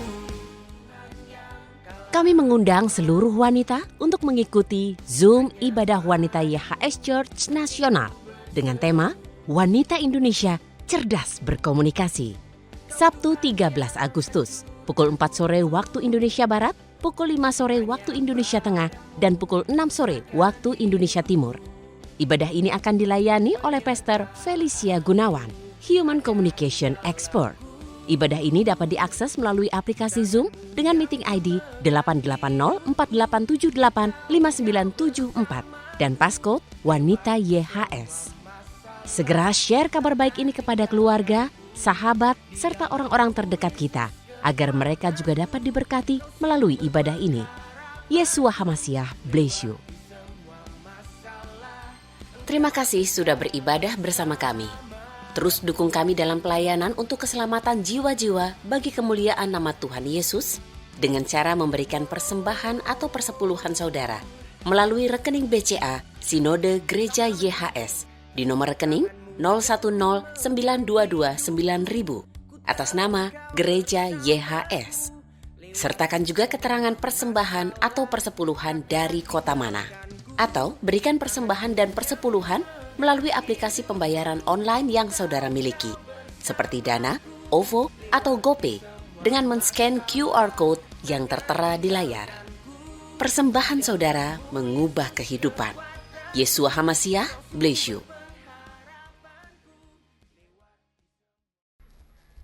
Kami mengundang seluruh wanita untuk mengikuti Zoom Ibadah Wanita YHS Church Nasional dengan tema Wanita Indonesia Cerdas Berkomunikasi. Sabtu 13 Agustus, pukul 4 sore waktu Indonesia Barat, pukul 5 sore waktu Indonesia Tengah, dan pukul 6 sore waktu Indonesia Timur. Ibadah ini akan dilayani oleh Pastor Felicia Gunawan, Human Communication Expert. Ibadah ini dapat diakses melalui aplikasi Zoom dengan meeting ID 88048785974 dan passcode Wanita YHS. Segera share kabar baik ini kepada keluarga, sahabat, serta orang-orang terdekat kita, agar mereka juga dapat diberkati melalui ibadah ini. Yesua Hamasiah, bless you. Terima kasih sudah beribadah bersama kami. Terus dukung kami dalam pelayanan untuk keselamatan jiwa-jiwa bagi kemuliaan nama Tuhan Yesus dengan cara memberikan persembahan atau persepuluhan saudara melalui rekening BCA Sinode Gereja YHS di nomor rekening 0109229000 atas nama Gereja YHS. Sertakan juga keterangan persembahan atau persepuluhan dari kota mana. Atau berikan persembahan dan persepuluhan melalui aplikasi pembayaran online yang saudara miliki, seperti Dana, OVO, atau GoPay, dengan men-scan QR Code yang tertera di layar. Persembahan saudara mengubah kehidupan. Yesua Hamasiah, bless you.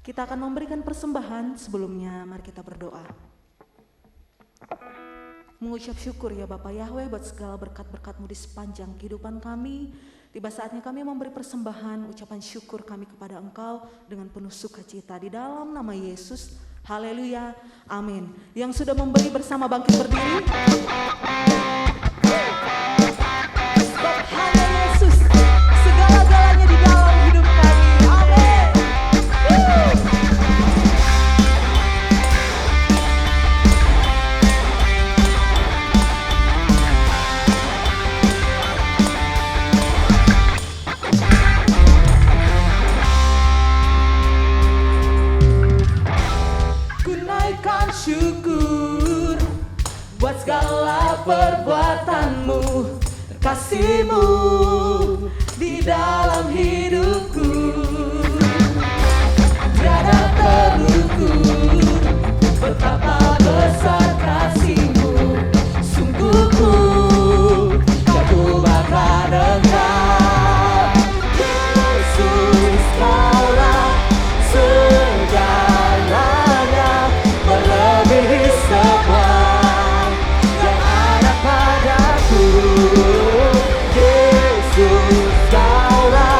Kita akan memberikan persembahan. Sebelumnya mari kita berdoa. Mengucap syukur ya Bapak Yahweh buat segala berkat-berkat-Mu di sepanjang kehidupan kami. Tiba saatnya kami memberi persembahan ucapan syukur kami kepada Engkau dengan penuh sukacita di dalam nama Yesus. Haleluya, amin. Yang sudah memberi bersama bangkit berdiri. Sebab hanya Yesus segala-galanya di dalam hidup kami. Amin. Syukur buat segala perbuatan-Mu, kasih-Mu di dalam hidupku. Tiada terukur betapa besar kasih-Mu, sungguh ku bakal Engkau. Yesus, Kaulah segalanya, melebihi semua yang ada padaku. Yesus, Kaulah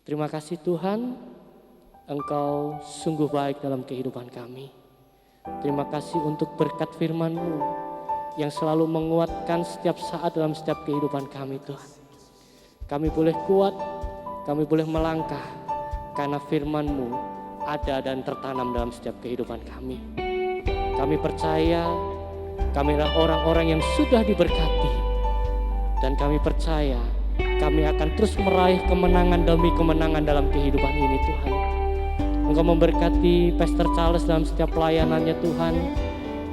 Terima kasih Tuhan, Engkau sungguh baik dalam kehidupan kami. Terima kasih untuk berkat firman-Mu yang selalu menguatkan setiap saat dalam setiap kehidupan kami Tuhan. Kami boleh kuat, kami boleh melangkah karena firman-Mu ada dan tertanam dalam setiap kehidupan kami. Kami percaya kami adalah orang-orang yang sudah diberkati. Dan kami percaya kami akan terus meraih kemenangan demi kemenangan dalam kehidupan ini Tuhan. Engkau memberkati Pastor Charles dalam setiap pelayanannya Tuhan.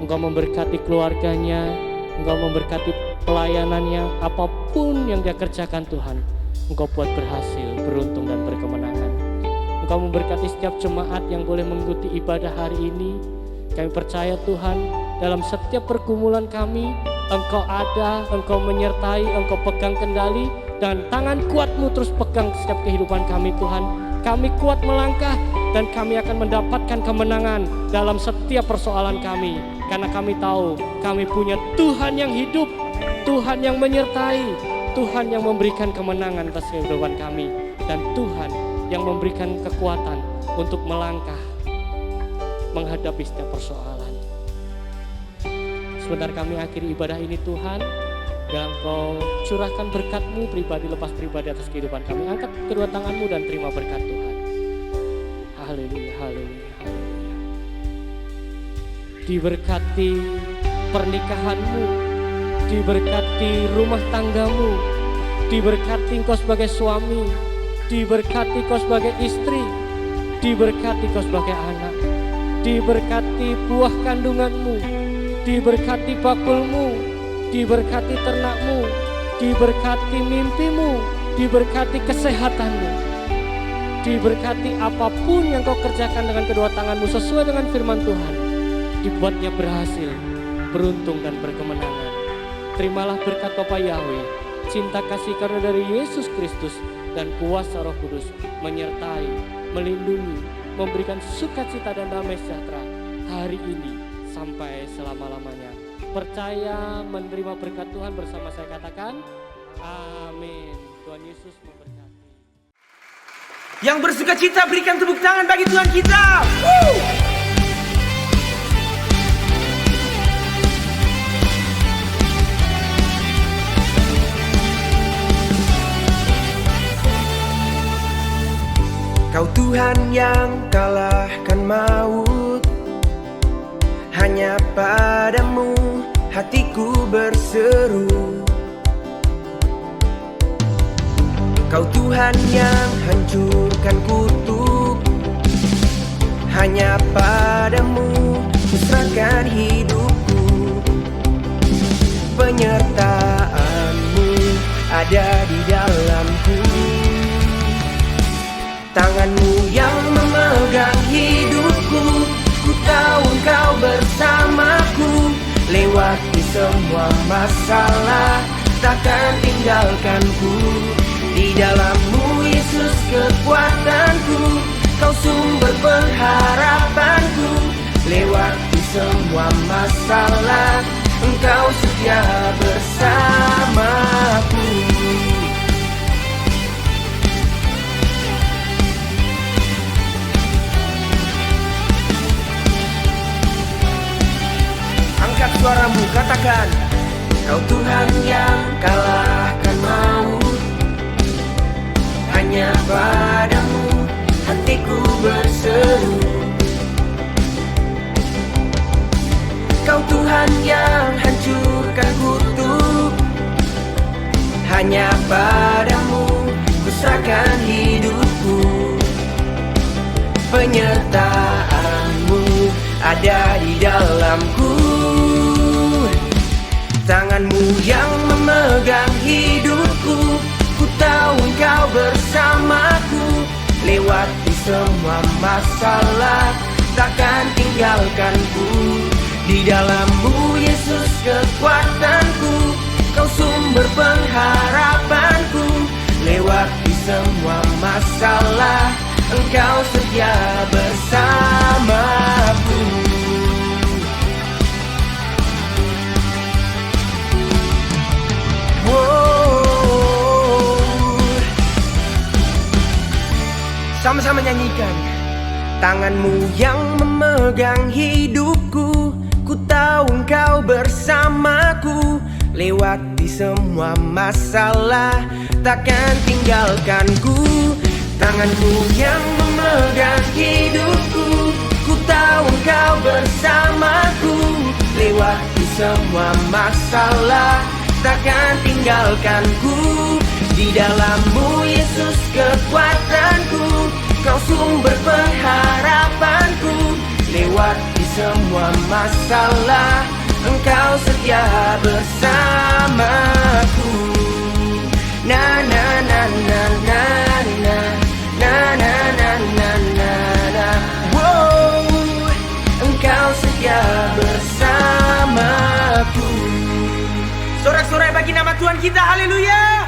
Engkau memberkati keluarganya, Engkau memberkati pelayanannya, apapun yang dia kerjakan Tuhan. Engkau buat berhasil, beruntung dan berkemenangan. Engkau memberkati setiap jemaat yang boleh mengikuti ibadah hari ini. Kami percaya Tuhan, dalam setiap pergumulan kami, Engkau ada, Engkau menyertai, Engkau pegang kendali, dan tangan kuat-Mu terus pegang setiap kehidupan kami Tuhan. Kami kuat melangkah dan kami akan mendapatkan kemenangan dalam setiap persoalan kami. Karena kami tahu kami punya Tuhan yang hidup, Tuhan yang menyertai, Tuhan yang memberikan kemenangan atas kehidupan kami. Dan Tuhan yang memberikan kekuatan untuk melangkah menghadapi setiap persoalan. Sebentar kami akhiri ibadah ini Tuhan, dan Engkau curahkan berkat-Mu pribadi lepas pribadi atas kehidupan kami. Angkat kedua tangan-Mu dan terima berkat Tuhan. Haleluya, haleluya, haleluya. Diberkati pernikahan-Mu, diberkati rumah tangga-Mu, diberkati Engkau sebagai suami, diberkati Engkau sebagai istri, diberkati Engkau sebagai anak, diberkati buah kandungan-Mu, diberkati bakul-Mu, diberkati ternak-Mu, diberkati mimpi-Mu, diberkati kesehatan-Mu, diberkati apapun yang Kau kerjakan dengan kedua tangan-Mu sesuai dengan firman Tuhan, dibuatnya berhasil, beruntung dan berkemenangan. Terimalah berkat Bapa Yahweh, cinta kasih karunia dari Yesus Kristus dan kuasa Roh Kudus menyertai, melindungi, memberikan sukacita dan damai sejahtera hari ini sampai selama-lamanya. Percaya menerima berkat Tuhan bersama saya katakan amin. Tuhan Yesus memberkati. Yang bersuka cita berikan tepuk tangan bagi Tuhan kita. Kau Tuhan yang kalahkan maut, hanya padamu hatiku berseru. Kau Tuhan yang hancurkan kutuk, hanya padamu kuserahkan hidupku. Penyertaan-Mu ada di dalamku. Tangan-Mu yang memegang hidupku, ku tahu Engkau bersamaku. Lewati semua masalah, takkan tinggalkanku. Di dalam-Mu Yesus kekuatanku, Kau sumber pengharapanku. Lewati semua masalah, Engkau setia bersamaku. Angkat suaramu, katakan, Kau Tuhan yang kalahkan maut, hanya padamu hatiku berseru. Kau Tuhan yang hancurkan kutuk, hanya padamu kuserahkan hidupku. Penyertaan-Mu ada di dalamku. Tangan-Mu yang memegang hidupku, ku tahu Engkau bersamaku. Lewati semua masalah, takkan tinggalkanku. Di dalam-Mu Yesus kekuatanku, Kau sumber pengharapanku. Lewati semua masalah, Engkau setia bersamaku. Sama-sama nyanyikan. Tanganmu yang memegang hidupku, ku tahu engkau bersamaku. Lewati semua masalah, takkan tinggalkanku. Tanganmu yang memegang hidupku, ku tahu engkau bersamaku. Lewati semua masalah, takkan tinggalkanku. Di dalam-Mu Yesus kekuatanku, Kau sumber pengharapanku. Lewati semua masalah, Engkau setia bersamaku. Na na na na na na na na na na na na. Wow, Engkau setia bersamaku. Sorak-sorai bagi nama Tuhan kita, haleluya.